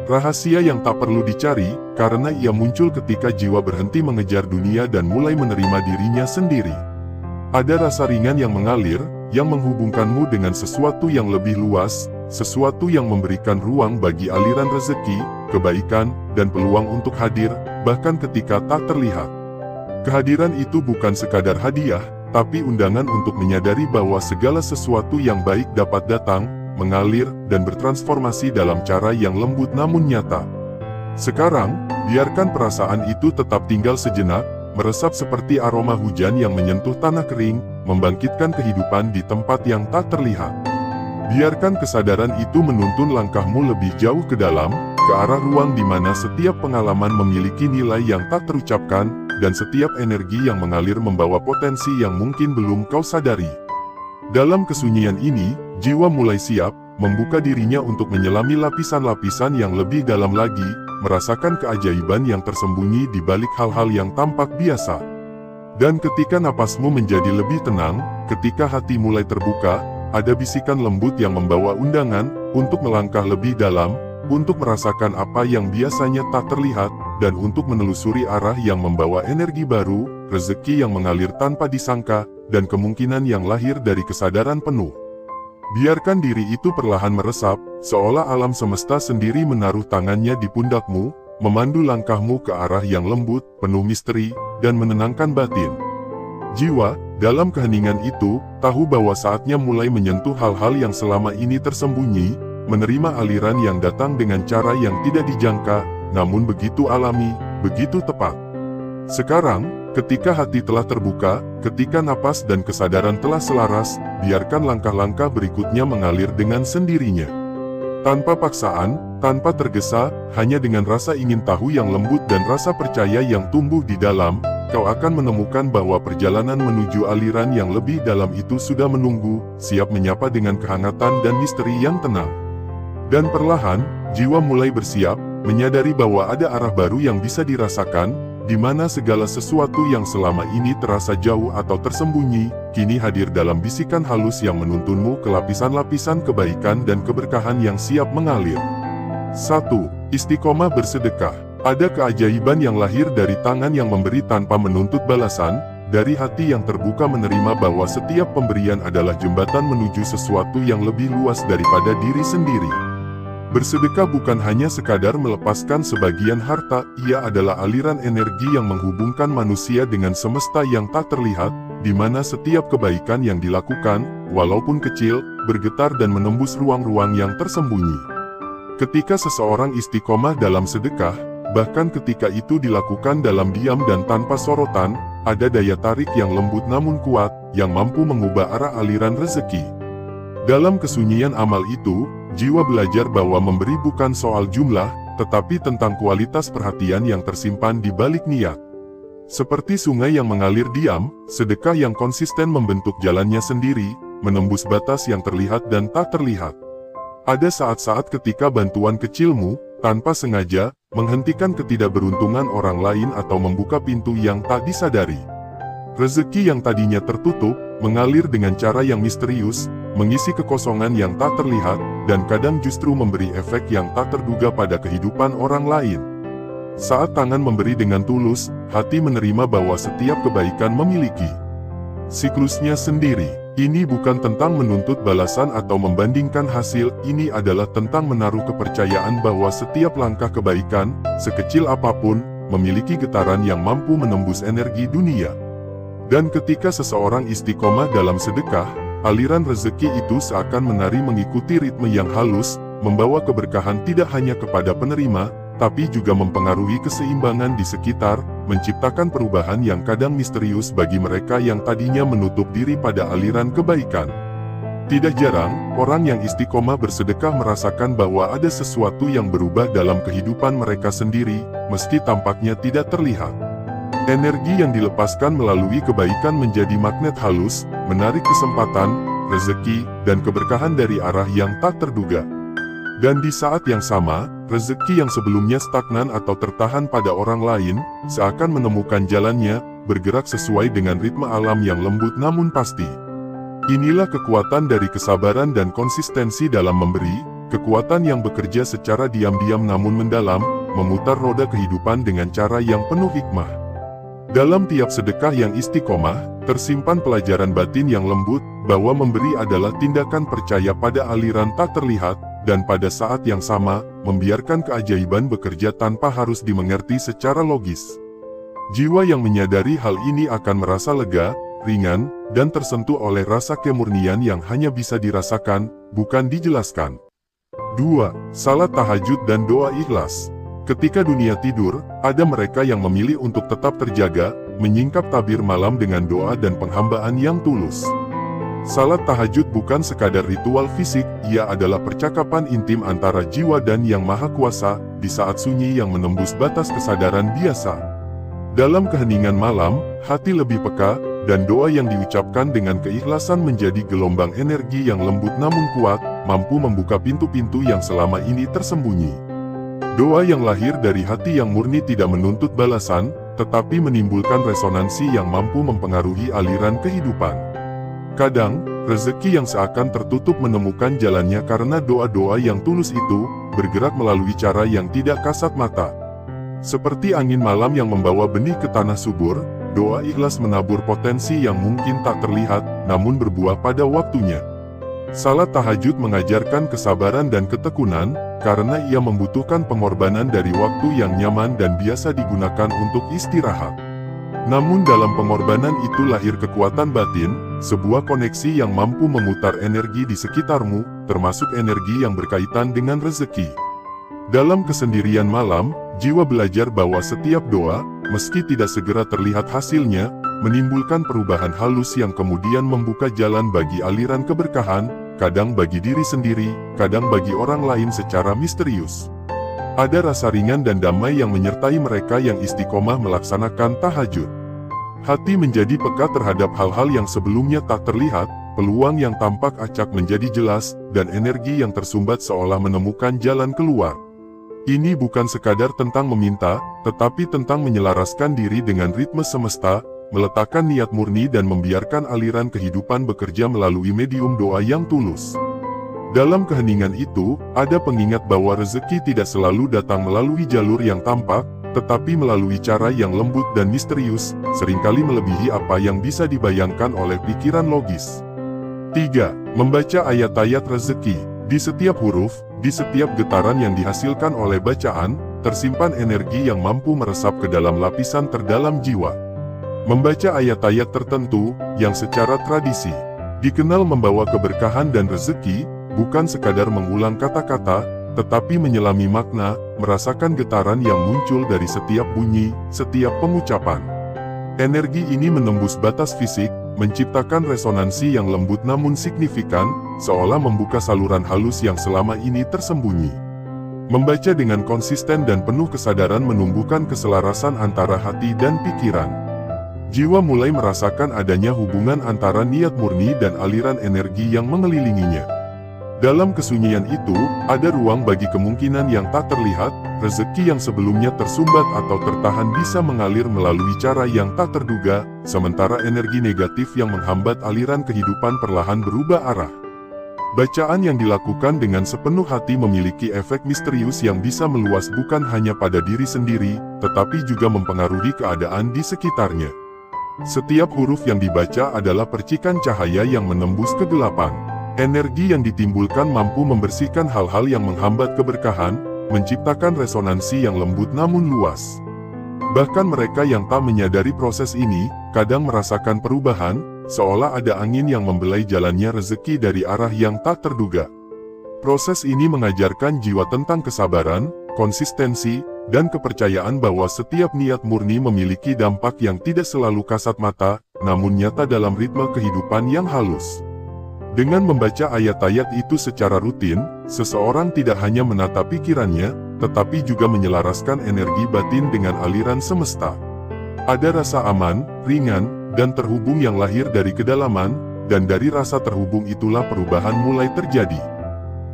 Rahasia yang tak perlu dicari, karena ia muncul ketika jiwa berhenti mengejar dunia dan mulai menerima dirinya sendiri. Ada rasa ringan yang mengalir, yang menghubungkanmu dengan sesuatu yang lebih luas, sesuatu yang memberikan ruang bagi aliran rezeki, kebaikan, dan peluang untuk hadir, bahkan ketika tak terlihat. Kehadiran itu bukan sekadar hadiah, tapi undangan untuk menyadari bahwa segala sesuatu yang baik dapat datang, mengalir, dan bertransformasi dalam cara yang lembut namun nyata. Sekarang, biarkan perasaan itu tetap tinggal sejenak, meresap seperti aroma hujan yang menyentuh tanah kering, membangkitkan kehidupan di tempat yang tak terlihat. Biarkan kesadaran itu menuntun langkahmu lebih jauh ke dalam, ke arah ruang di mana setiap pengalaman memiliki nilai yang tak terucapkan, dan setiap energi yang mengalir membawa potensi yang mungkin belum kau sadari. Dalam kesunyian ini, jiwa mulai siap, membuka dirinya untuk menyelami lapisan-lapisan yang lebih dalam lagi, merasakan keajaiban yang tersembunyi di balik hal-hal yang tampak biasa. Dan ketika napasmu menjadi lebih tenang, ketika hati mulai terbuka, ada bisikan lembut yang membawa undangan untuk melangkah lebih dalam, untuk merasakan apa yang biasanya tak terlihat, dan untuk menelusuri arah yang membawa energi baru, rezeki yang mengalir tanpa disangka, dan kemungkinan yang lahir dari kesadaran penuh. Biarkan diri itu perlahan meresap, seolah alam semesta sendiri menaruh tangannya di pundakmu, memandu langkahmu ke arah yang lembut, penuh misteri, dan menenangkan batin. Jiwa, dalam keheningan itu, tahu bahwa saatnya mulai menyentuh hal-hal yang selama ini tersembunyi, menerima aliran yang datang dengan cara yang tidak dijangka, namun begitu alami, begitu tepat. Sekarang, ketika hati telah terbuka, ketika napas dan kesadaran telah selaras, biarkan langkah-langkah berikutnya mengalir dengan sendirinya. Tanpa paksaan, tanpa tergesa, hanya dengan rasa ingin tahu yang lembut dan rasa percaya yang tumbuh di dalam, kau akan menemukan bahwa perjalanan menuju aliran yang lebih dalam itu sudah menunggu, siap menyapa dengan kehangatan dan misteri yang tenang. Dan perlahan, jiwa mulai bersiap, menyadari bahwa ada arah baru yang bisa dirasakan, di mana segala sesuatu yang selama ini terasa jauh atau tersembunyi, kini hadir dalam bisikan halus yang menuntunmu ke lapisan-lapisan kebaikan dan keberkahan yang siap mengalir. 1. Istiqomah bersedekah. Ada keajaiban yang lahir dari tangan yang memberi tanpa menuntut balasan, dari hati yang terbuka menerima bahwa setiap pemberian adalah jembatan menuju sesuatu yang lebih luas daripada diri sendiri. Bersedekah bukan hanya sekadar melepaskan sebagian harta, ia adalah aliran energi yang menghubungkan manusia dengan semesta yang tak terlihat, di mana setiap kebaikan yang dilakukan, walaupun kecil, bergetar dan menembus ruang-ruang yang tersembunyi. Ketika seseorang istiqomah dalam sedekah, bahkan ketika itu dilakukan dalam diam dan tanpa sorotan, ada daya tarik yang lembut namun kuat, yang mampu mengubah arah aliran rezeki. Dalam kesunyian amal itu, jiwa belajar bahwa memberi bukan soal jumlah, tetapi tentang kualitas perhatian yang tersimpan di balik niat. Seperti sungai yang mengalir diam, sedekah yang konsisten membentuk jalannya sendiri, menembus batas yang terlihat dan tak terlihat. Ada saat-saat ketika bantuan kecilmu, tanpa sengaja, menghentikan ketidakberuntungan orang lain atau membuka pintu yang tak disadari. Rezeki yang tadinya tertutup, mengalir dengan cara yang misterius, mengisi kekosongan yang tak terlihat, dan kadang justru memberi efek yang tak terduga pada kehidupan orang lain. Saat tangan memberi dengan tulus, hati menerima bahwa setiap kebaikan memiliki siklusnya sendiri. Ini bukan tentang menuntut balasan atau membandingkan hasil, ini adalah tentang menaruh kepercayaan bahwa setiap langkah kebaikan, sekecil apapun, memiliki getaran yang mampu menembus energi dunia. Dan ketika seseorang istiqomah dalam sedekah, aliran rezeki itu seakan menari mengikuti ritme yang halus, membawa keberkahan tidak hanya kepada penerima, tapi juga mempengaruhi keseimbangan di sekitar, menciptakan perubahan yang kadang misterius bagi mereka yang tadinya menutup diri pada aliran kebaikan. Tidak jarang, orang yang istiqomah bersedekah merasakan bahwa ada sesuatu yang berubah dalam kehidupan mereka sendiri, meski tampaknya tidak terlihat. Energi yang dilepaskan melalui kebaikan menjadi magnet halus, menarik kesempatan, rezeki, dan keberkahan dari arah yang tak terduga. Dan di saat yang sama, rezeki yang sebelumnya stagnan atau tertahan pada orang lain, seakan menemukan jalannya, bergerak sesuai dengan ritme alam yang lembut namun pasti. Inilah kekuatan dari kesabaran dan konsistensi dalam memberi, kekuatan yang bekerja secara diam-diam namun mendalam, memutar roda kehidupan dengan cara yang penuh hikmah. Dalam tiap sedekah yang istiqomah, tersimpan pelajaran batin yang lembut, bahwa memberi adalah tindakan percaya pada aliran tak terlihat, dan pada saat yang sama, membiarkan keajaiban bekerja tanpa harus dimengerti secara logis. Jiwa yang menyadari hal ini akan merasa lega, ringan, dan tersentuh oleh rasa kemurnian yang hanya bisa dirasakan, bukan dijelaskan. 2. Salat tahajud dan doa ikhlas. Ketika dunia tidur, ada mereka yang memilih untuk tetap terjaga, menyingkap tabir malam dengan doa dan penghambaan yang tulus. Salat tahajud bukan sekadar ritual fisik, ia adalah percakapan intim antara jiwa dan Yang Maha Kuasa, di saat sunyi yang menembus batas kesadaran biasa. Dalam keheningan malam, hati lebih peka, dan doa yang diucapkan dengan keikhlasan menjadi gelombang energi yang lembut namun kuat, mampu membuka pintu-pintu yang selama ini tersembunyi. Doa yang lahir dari hati yang murni tidak menuntut balasan, tetapi menimbulkan resonansi yang mampu mempengaruhi aliran kehidupan. Kadang, rezeki yang seakan tertutup menemukan jalannya karena doa-doa yang tulus itu, bergerak melalui cara yang tidak kasat mata. Seperti angin malam yang membawa benih ke tanah subur, doa ikhlas menabur potensi yang mungkin tak terlihat, namun berbuah pada waktunya. Salat tahajud mengajarkan kesabaran dan ketekunan, karena ia membutuhkan pengorbanan dari waktu yang nyaman dan biasa digunakan untuk istirahat. Namun dalam pengorbanan itu lahir kekuatan batin, sebuah koneksi yang mampu memutar energi di sekitarmu, termasuk energi yang berkaitan dengan rezeki. Dalam kesendirian malam, jiwa belajar bahwa setiap doa, meski tidak segera terlihat hasilnya, menimbulkan perubahan halus yang kemudian membuka jalan bagi aliran keberkahan, kadang bagi diri sendiri, kadang bagi orang lain secara misterius. Ada rasa ringan dan damai yang menyertai mereka yang istiqomah melaksanakan tahajud. Hati menjadi peka terhadap hal-hal yang sebelumnya tak terlihat, peluang yang tampak acak menjadi jelas, dan energi yang tersumbat seolah menemukan jalan keluar. Ini bukan sekadar tentang meminta, tetapi tentang menyelaraskan diri dengan ritme semesta, meletakkan niat murni dan membiarkan aliran kehidupan bekerja melalui medium doa yang tulus. Dalam keheningan itu, ada pengingat bahwa rezeki tidak selalu datang melalui jalur yang tampak, tetapi melalui cara yang lembut dan misterius, seringkali melebihi apa yang bisa dibayangkan oleh pikiran logis. 3. Membaca ayat-ayat rezeki. Di setiap huruf, di setiap getaran yang dihasilkan oleh bacaan, tersimpan energi yang mampu meresap ke dalam lapisan terdalam jiwa. Membaca ayat-ayat tertentu, yang secara tradisi dikenal membawa keberkahan dan rezeki, bukan sekadar mengulang kata-kata, tetapi menyelami makna, merasakan getaran yang muncul dari setiap bunyi, setiap pengucapan. Energi ini menembus batas fisik, menciptakan resonansi yang lembut namun signifikan, seolah membuka saluran halus yang selama ini tersembunyi. Membaca dengan konsisten dan penuh kesadaran menumbuhkan keselarasan antara hati dan pikiran. Jiwa mulai merasakan adanya hubungan antara niat murni dan aliran energi yang mengelilinginya. Dalam kesunyian itu, ada ruang bagi kemungkinan yang tak terlihat, rezeki yang sebelumnya tersumbat atau tertahan bisa mengalir melalui cara yang tak terduga, sementara energi negatif yang menghambat aliran kehidupan perlahan berubah arah. Bacaan yang dilakukan dengan sepenuh hati memiliki efek misterius yang bisa meluas bukan hanya pada diri sendiri, tetapi juga mempengaruhi keadaan di sekitarnya. Setiap huruf yang dibaca adalah percikan cahaya yang menembus kegelapan. Energi yang ditimbulkan mampu membersihkan hal-hal yang menghambat keberkahan, menciptakan resonansi yang lembut namun luas. Bahkan mereka yang tak menyadari proses ini, kadang merasakan perubahan, seolah ada angin yang membelai jalannya rezeki dari arah yang tak terduga. Proses ini mengajarkan jiwa tentang kesabaran, konsistensi, dan kepercayaan bahwa setiap niat murni memiliki dampak yang tidak selalu kasat mata, namun nyata dalam ritme kehidupan yang halus. Dengan membaca ayat-ayat itu secara rutin, seseorang tidak hanya menata pikirannya, tetapi juga menyelaraskan energi batin dengan aliran semesta. Ada rasa aman, ringan, dan terhubung yang lahir dari kedalaman, dan dari rasa terhubung itulah perubahan mulai terjadi.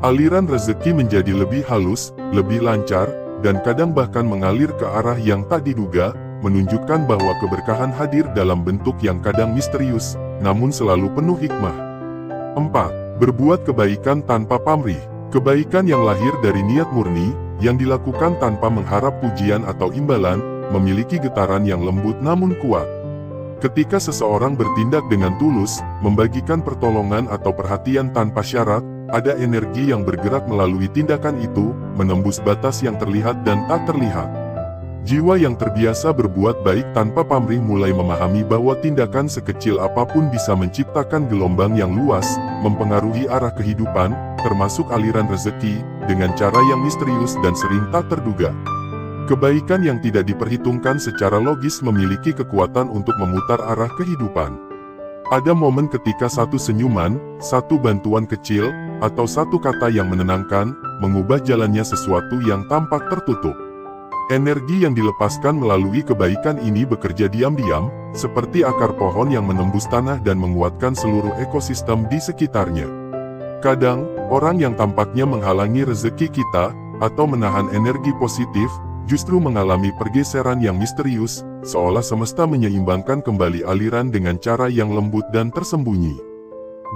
Aliran rezeki menjadi lebih halus, lebih lancar, dan kadang bahkan mengalir ke arah yang tak diduga, menunjukkan bahwa keberkahan hadir dalam bentuk yang kadang misterius, namun selalu penuh hikmah. 4. Berbuat kebaikan tanpa pamrih. Kebaikan yang lahir dari niat murni, yang dilakukan tanpa mengharap pujian atau imbalan, memiliki getaran yang lembut namun kuat. Ketika seseorang bertindak dengan tulus, membagikan pertolongan atau perhatian tanpa syarat, ada energi yang bergerak melalui tindakan itu, menembus batas yang terlihat dan tak terlihat. Jiwa yang terbiasa berbuat baik tanpa pamrih mulai memahami bahwa tindakan sekecil apapun bisa menciptakan gelombang yang luas, mempengaruhi arah kehidupan, termasuk aliran rezeki, dengan cara yang misterius dan sering tak terduga. Kebaikan yang tidak diperhitungkan secara logis memiliki kekuatan untuk memutar arah kehidupan. Ada momen ketika satu senyuman, satu bantuan kecil, atau satu kata yang menenangkan, mengubah jalannya sesuatu yang tampak tertutup. Energi yang dilepaskan melalui kebaikan ini bekerja diam-diam, seperti akar pohon yang menembus tanah dan menguatkan seluruh ekosistem di sekitarnya. Kadang, orang yang tampaknya menghalangi rezeki kita, atau menahan energi positif, justru mengalami pergeseran yang misterius, seolah semesta menyeimbangkan kembali aliran dengan cara yang lembut dan tersembunyi.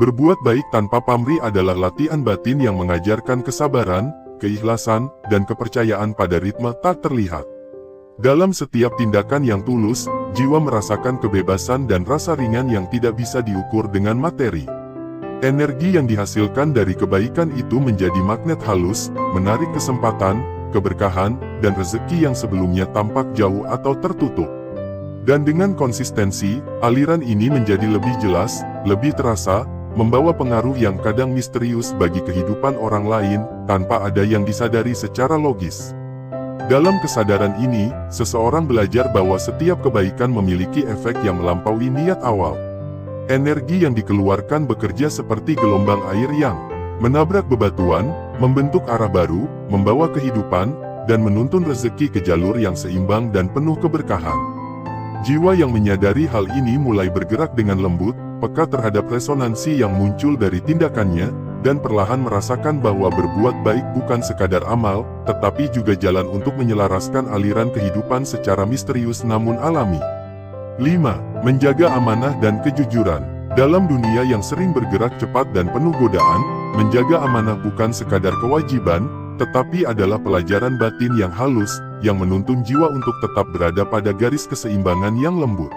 Berbuat baik tanpa pamrih adalah latihan batin yang mengajarkan kesabaran, keikhlasan, dan kepercayaan pada ritme tak terlihat. Dalam setiap tindakan yang tulus, jiwa merasakan kebebasan dan rasa ringan yang tidak bisa diukur dengan materi. Energi yang dihasilkan dari kebaikan itu menjadi magnet halus, menarik kesempatan, keberkahan, dan rezeki yang sebelumnya tampak jauh atau tertutup. Dan dengan konsistensi, aliran ini menjadi lebih jelas, lebih terasa, membawa pengaruh yang kadang misterius bagi kehidupan orang lain, tanpa ada yang disadari secara logis. Dalam kesadaran ini, seseorang belajar bahwa setiap kebaikan memiliki efek yang melampaui niat awal. Energi yang dikeluarkan bekerja seperti gelombang air yang menabrak bebatuan, membentuk arah baru, membawa kehidupan, dan menuntun rezeki ke jalur yang seimbang dan penuh keberkahan. Jiwa yang menyadari hal ini mulai bergerak dengan lembut, peka terhadap resonansi yang muncul dari tindakannya, dan perlahan merasakan bahwa berbuat baik bukan sekadar amal, tetapi juga jalan untuk menyelaraskan aliran kehidupan secara misterius namun alami. 5. Menjaga amanah dan kejujuran. Dalam dunia yang sering bergerak cepat dan penuh godaan, menjaga amanah bukan sekadar kewajiban, tetapi adalah pelajaran batin yang halus, yang menuntun jiwa untuk tetap berada pada garis keseimbangan yang lembut.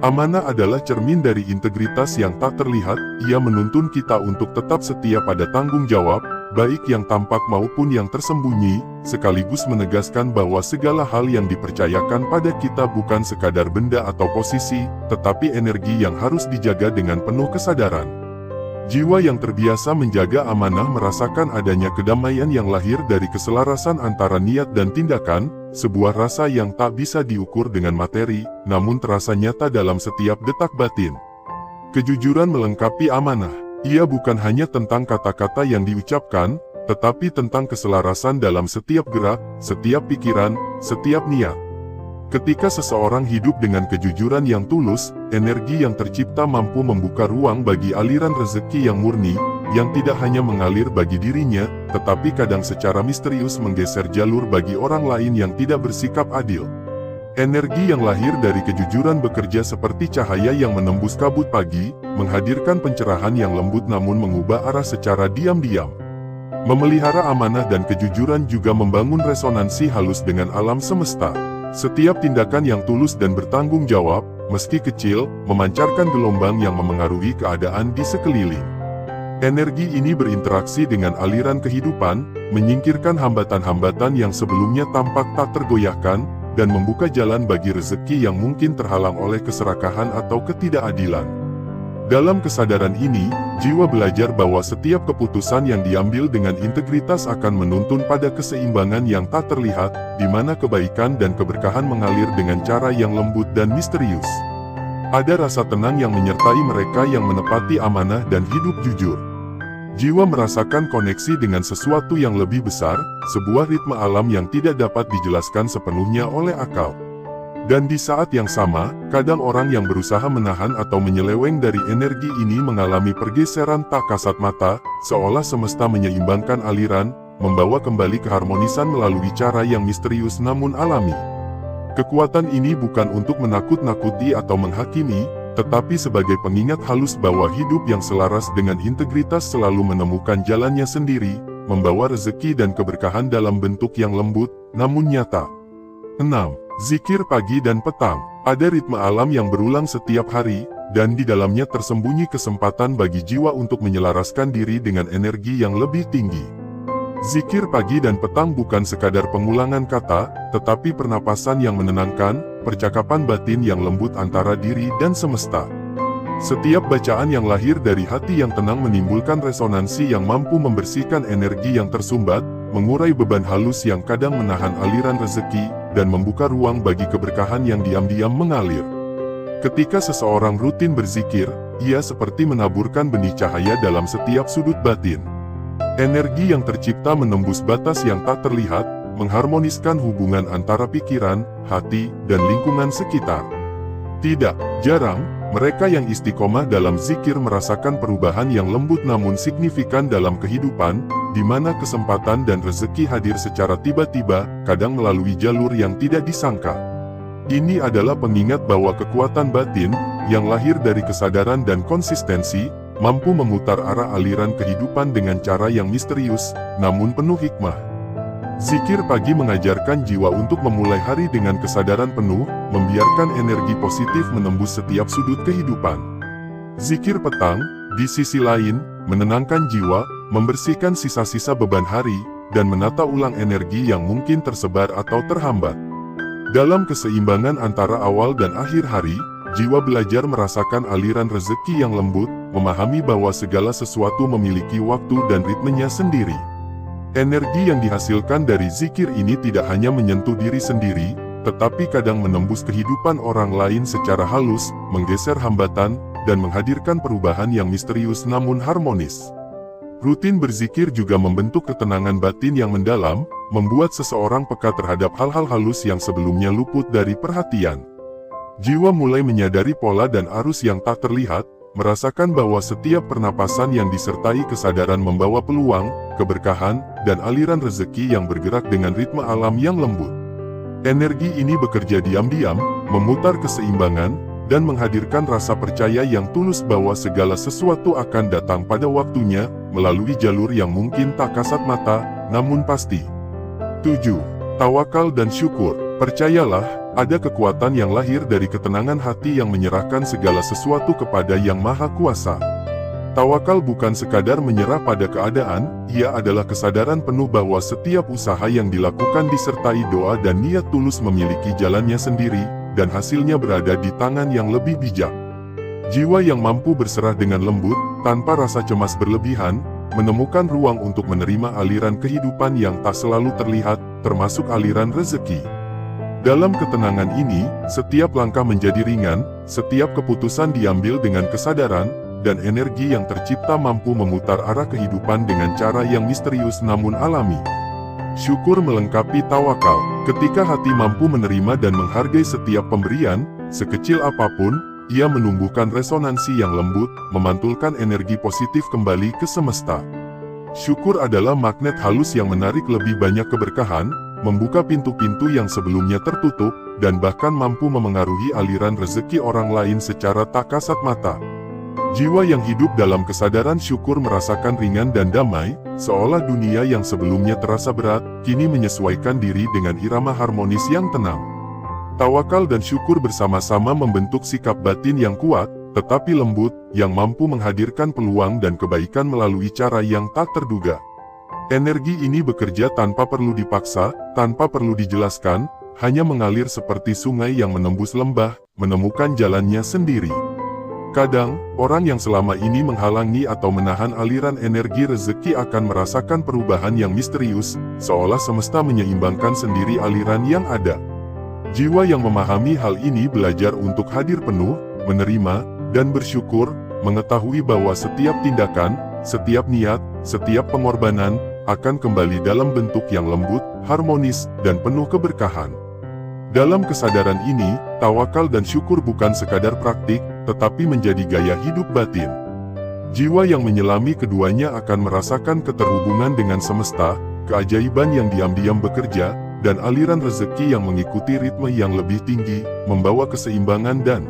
Amanah adalah cermin dari integritas yang tak terlihat, ia menuntun kita untuk tetap setia pada tanggung jawab, baik yang tampak maupun yang tersembunyi, sekaligus menegaskan bahwa segala hal yang dipercayakan pada kita bukan sekadar benda atau posisi, tetapi energi yang harus dijaga dengan penuh kesadaran. Jiwa yang terbiasa menjaga amanah merasakan adanya kedamaian yang lahir dari keselarasan antara niat dan tindakan, sebuah rasa yang tak bisa diukur dengan materi, namun terasa nyata dalam setiap detak batin. Kejujuran melengkapi amanah. Ia bukan hanya tentang kata-kata yang diucapkan, tetapi tentang keselarasan dalam setiap gerak, setiap pikiran, setiap niat. Ketika seseorang hidup dengan kejujuran yang tulus, energi yang tercipta mampu membuka ruang bagi aliran rezeki yang murni, yang tidak hanya mengalir bagi dirinya, tetapi kadang secara misterius menggeser jalur bagi orang lain yang tidak bersikap adil. Energi yang lahir dari kejujuran bekerja seperti cahaya yang menembus kabut pagi, menghadirkan pencerahan yang lembut namun mengubah arah secara diam-diam. Memelihara amanah dan kejujuran juga membangun resonansi halus dengan alam semesta. Setiap tindakan yang tulus dan bertanggung jawab, meski kecil, memancarkan gelombang yang memengaruhi keadaan di sekeliling. Energi ini berinteraksi dengan aliran kehidupan, menyingkirkan hambatan-hambatan yang sebelumnya tampak tak tergoyahkan, dan membuka jalan bagi rezeki yang mungkin terhalang oleh keserakahan atau ketidakadilan. Dalam kesadaran ini, jiwa belajar bahwa setiap keputusan yang diambil dengan integritas akan menuntun pada keseimbangan yang tak terlihat, di mana kebaikan dan keberkahan mengalir dengan cara yang lembut dan misterius. Ada rasa tenang yang menyertai mereka yang menepati amanah dan hidup jujur. Jiwa merasakan koneksi dengan sesuatu yang lebih besar, sebuah ritme alam yang tidak dapat dijelaskan sepenuhnya oleh akal. Dan di saat yang sama, kadang orang yang berusaha menahan atau menyeleweng dari energi ini mengalami pergeseran tak kasat mata, seolah semesta menyeimbangkan aliran, membawa kembali keharmonisan melalui cara yang misterius namun alami. Kekuatan ini bukan untuk menakut-nakuti atau menghakimi, tetapi sebagai pengingat halus bahwa hidup yang selaras dengan integritas selalu menemukan jalannya sendiri, membawa rezeki dan keberkahan dalam bentuk yang lembut, namun nyata. 6. Zikir pagi dan petang. Ada ritme alam yang berulang setiap hari, dan di dalamnya tersembunyi kesempatan bagi jiwa untuk menyelaraskan diri dengan energi yang lebih tinggi. Zikir pagi dan petang bukan sekadar pengulangan kata, tetapi pernapasan yang menenangkan, percakapan batin yang lembut antara diri dan semesta. Setiap bacaan yang lahir dari hati yang tenang menimbulkan resonansi yang mampu membersihkan energi yang tersumbat, mengurai beban halus yang kadang menahan aliran rezeki, dan membuka ruang bagi keberkahan yang diam-diam mengalir. Ketika seseorang rutin berzikir, ia seperti menaburkan benih cahaya dalam setiap sudut batin. Energi yang tercipta menembus batas yang tak terlihat, mengharmoniskan hubungan antara pikiran, hati, dan lingkungan sekitar. Tidak jarang, mereka yang istiqomah dalam zikir merasakan perubahan yang lembut namun signifikan dalam kehidupan, di mana kesempatan dan rezeki hadir secara tiba-tiba, kadang melalui jalur yang tidak disangka. Ini adalah pengingat bahwa kekuatan batin, yang lahir dari kesadaran dan konsistensi, mampu memutar arah aliran kehidupan dengan cara yang misterius, namun penuh hikmah. Zikir pagi mengajarkan jiwa untuk memulai hari dengan kesadaran penuh, membiarkan energi positif menembus setiap sudut kehidupan. Zikir petang, di sisi lain, menenangkan jiwa, membersihkan sisa-sisa beban hari, dan menata ulang energi yang mungkin tersebar atau terhambat. Dalam keseimbangan antara awal dan akhir hari, jiwa belajar merasakan aliran rezeki yang lembut, memahami bahwa segala sesuatu memiliki waktu dan ritmenya sendiri. Energi yang dihasilkan dari zikir ini tidak hanya menyentuh diri sendiri, tetapi kadang menembus kehidupan orang lain secara halus, menggeser hambatan, dan menghadirkan perubahan yang misterius namun harmonis. Rutin berzikir juga membentuk ketenangan batin yang mendalam, membuat seseorang peka terhadap hal-hal halus yang sebelumnya luput dari perhatian. Jiwa mulai menyadari pola dan arus yang tak terlihat, merasakan bahwa setiap pernapasan yang disertai kesadaran membawa peluang, keberkahan, dan aliran rezeki yang bergerak dengan ritme alam yang lembut. Energi ini bekerja diam-diam, memutar keseimbangan, dan menghadirkan rasa percaya yang tulus bahwa segala sesuatu akan datang pada waktunya, melalui jalur yang mungkin tak kasat mata, namun pasti. 7. Tawakal dan syukur. Percayalah, ada kekuatan yang lahir dari ketenangan hati yang menyerahkan segala sesuatu kepada Yang Maha Kuasa. Tawakal bukan sekadar menyerah pada keadaan, ia adalah kesadaran penuh bahwa setiap usaha yang dilakukan disertai doa dan niat tulus memiliki jalannya sendiri, dan hasilnya berada di tangan yang lebih bijak. Jiwa yang mampu berserah dengan lembut, tanpa rasa cemas berlebihan, menemukan ruang untuk menerima aliran kehidupan yang tak selalu terlihat, termasuk aliran rezeki. Dalam ketenangan ini, setiap langkah menjadi ringan, setiap keputusan diambil dengan kesadaran, dan energi yang tercipta mampu memutar arah kehidupan dengan cara yang misterius namun alami. Syukur melengkapi tawakal. Ketika hati mampu menerima dan menghargai setiap pemberian, sekecil apapun, ia menumbuhkan resonansi yang lembut, memantulkan energi positif kembali ke semesta. Syukur adalah magnet halus yang menarik lebih banyak keberkahan, membuka pintu-pintu yang sebelumnya tertutup, dan bahkan mampu memengaruhi aliran rezeki orang lain secara tak kasat mata. Jiwa yang hidup dalam kesadaran syukur merasakan ringan dan damai, seolah dunia yang sebelumnya terasa berat, kini menyesuaikan diri dengan irama harmonis yang tenang. Tawakal dan syukur bersama-sama membentuk sikap batin yang kuat, tetapi lembut, yang mampu menghadirkan peluang dan kebaikan melalui cara yang tak terduga. Energi ini bekerja tanpa perlu dipaksa, tanpa perlu dijelaskan, hanya mengalir seperti sungai yang menembus lembah, menemukan jalannya sendiri. Kadang, orang yang selama ini menghalangi atau menahan aliran energi rezeki akan merasakan perubahan yang misterius, seolah semesta menyeimbangkan sendiri aliran yang ada. Jiwa yang memahami hal ini belajar untuk hadir penuh, menerima, dan bersyukur, mengetahui bahwa setiap tindakan, setiap niat, setiap pengorbanan, akan kembali dalam bentuk yang lembut, harmonis, dan penuh keberkahan. Dalam kesadaran ini, tawakal dan syukur bukan sekadar praktik, tetapi menjadi gaya hidup batin. Jiwa yang menyelami keduanya akan merasakan keterhubungan dengan semesta, keajaiban yang diam-diam bekerja, dan aliran rezeki yang mengikuti ritme yang lebih tinggi, membawa keseimbangan dan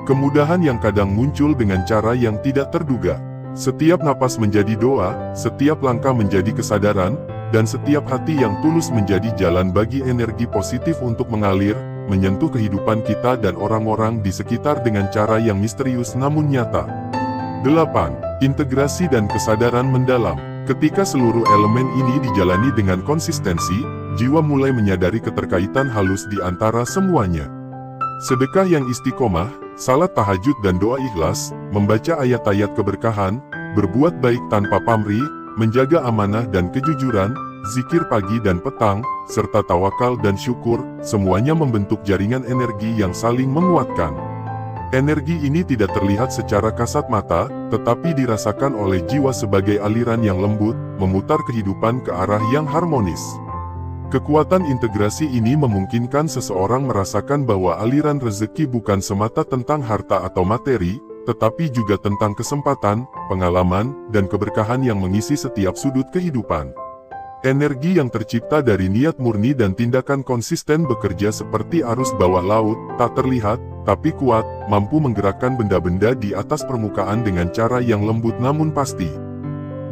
kemudahan yang kadang muncul dengan cara yang tidak terduga. Setiap napas menjadi doa, setiap langkah menjadi kesadaran, dan setiap hati yang tulus menjadi jalan bagi energi positif untuk mengalir, menyentuh kehidupan kita dan orang-orang di sekitar dengan cara yang misterius namun nyata. 8. Integrasi dan kesadaran mendalam. Ketika seluruh elemen ini dijalani dengan konsistensi, jiwa mulai menyadari keterkaitan halus di antara semuanya. Sedekah yang istiqomah, salat tahajud dan doa ikhlas, membaca ayat-ayat keberkahan, berbuat baik tanpa pamrih, menjaga amanah dan kejujuran, zikir pagi dan petang, serta tawakal dan syukur, semuanya membentuk jaringan energi yang saling menguatkan. Energi ini tidak terlihat secara kasat mata, tetapi dirasakan oleh jiwa sebagai aliran yang lembut, memutar kehidupan ke arah yang harmonis. Kekuatan integrasi ini memungkinkan seseorang merasakan bahwa aliran rezeki bukan semata tentang harta atau materi, tetapi juga tentang kesempatan, pengalaman, dan keberkahan yang mengisi setiap sudut kehidupan. Energi yang tercipta dari niat murni dan tindakan konsisten bekerja seperti arus bawah laut, tak terlihat, tapi kuat, mampu menggerakkan benda-benda di atas permukaan dengan cara yang lembut namun pasti.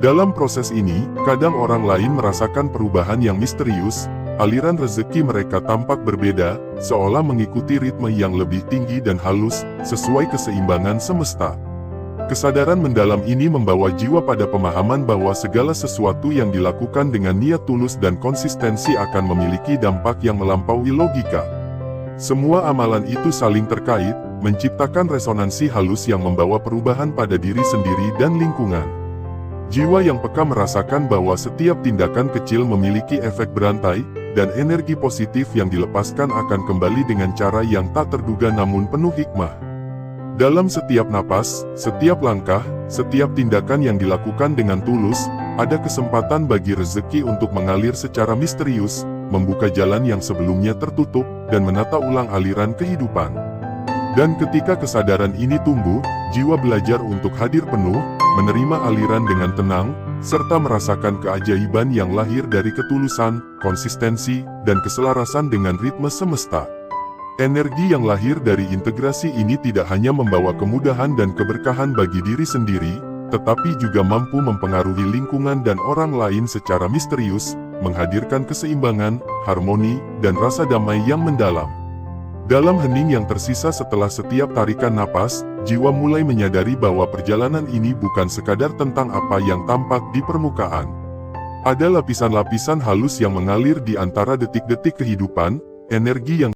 Dalam proses ini, kadang orang lain merasakan perubahan yang misterius, aliran rezeki mereka tampak berbeda, seolah mengikuti ritme yang lebih tinggi dan halus, sesuai keseimbangan semesta. Kesadaran mendalam ini membawa jiwa pada pemahaman bahwa segala sesuatu yang dilakukan dengan niat tulus dan konsistensi akan memiliki dampak yang melampaui logika. Semua amalan itu saling terkait, menciptakan resonansi halus yang membawa perubahan pada diri sendiri dan lingkungan. Jiwa yang peka merasakan bahwa setiap tindakan kecil memiliki efek berantai, dan energi positif yang dilepaskan akan kembali dengan cara yang tak terduga namun penuh hikmah. Dalam setiap napas, setiap langkah, setiap tindakan yang dilakukan dengan tulus, ada kesempatan bagi rezeki untuk mengalir secara misterius, membuka jalan yang sebelumnya tertutup, dan menata ulang aliran kehidupan. Dan ketika kesadaran ini tumbuh, jiwa belajar untuk hadir penuh, menerima aliran dengan tenang, serta merasakan keajaiban yang lahir dari ketulusan, konsistensi, dan keselarasan dengan ritme semesta. Energi yang lahir dari integrasi ini tidak hanya membawa kemudahan dan keberkahan bagi diri sendiri, tetapi juga mampu mempengaruhi lingkungan dan orang lain secara misterius, menghadirkan keseimbangan, harmoni, dan rasa damai yang mendalam. Dalam hening yang tersisa setelah setiap tarikan napas, jiwa mulai menyadari bahwa perjalanan ini bukan sekadar tentang apa yang tampak di permukaan. Ada lapisan-lapisan halus yang mengalir di antara detik-detik kehidupan, energi yang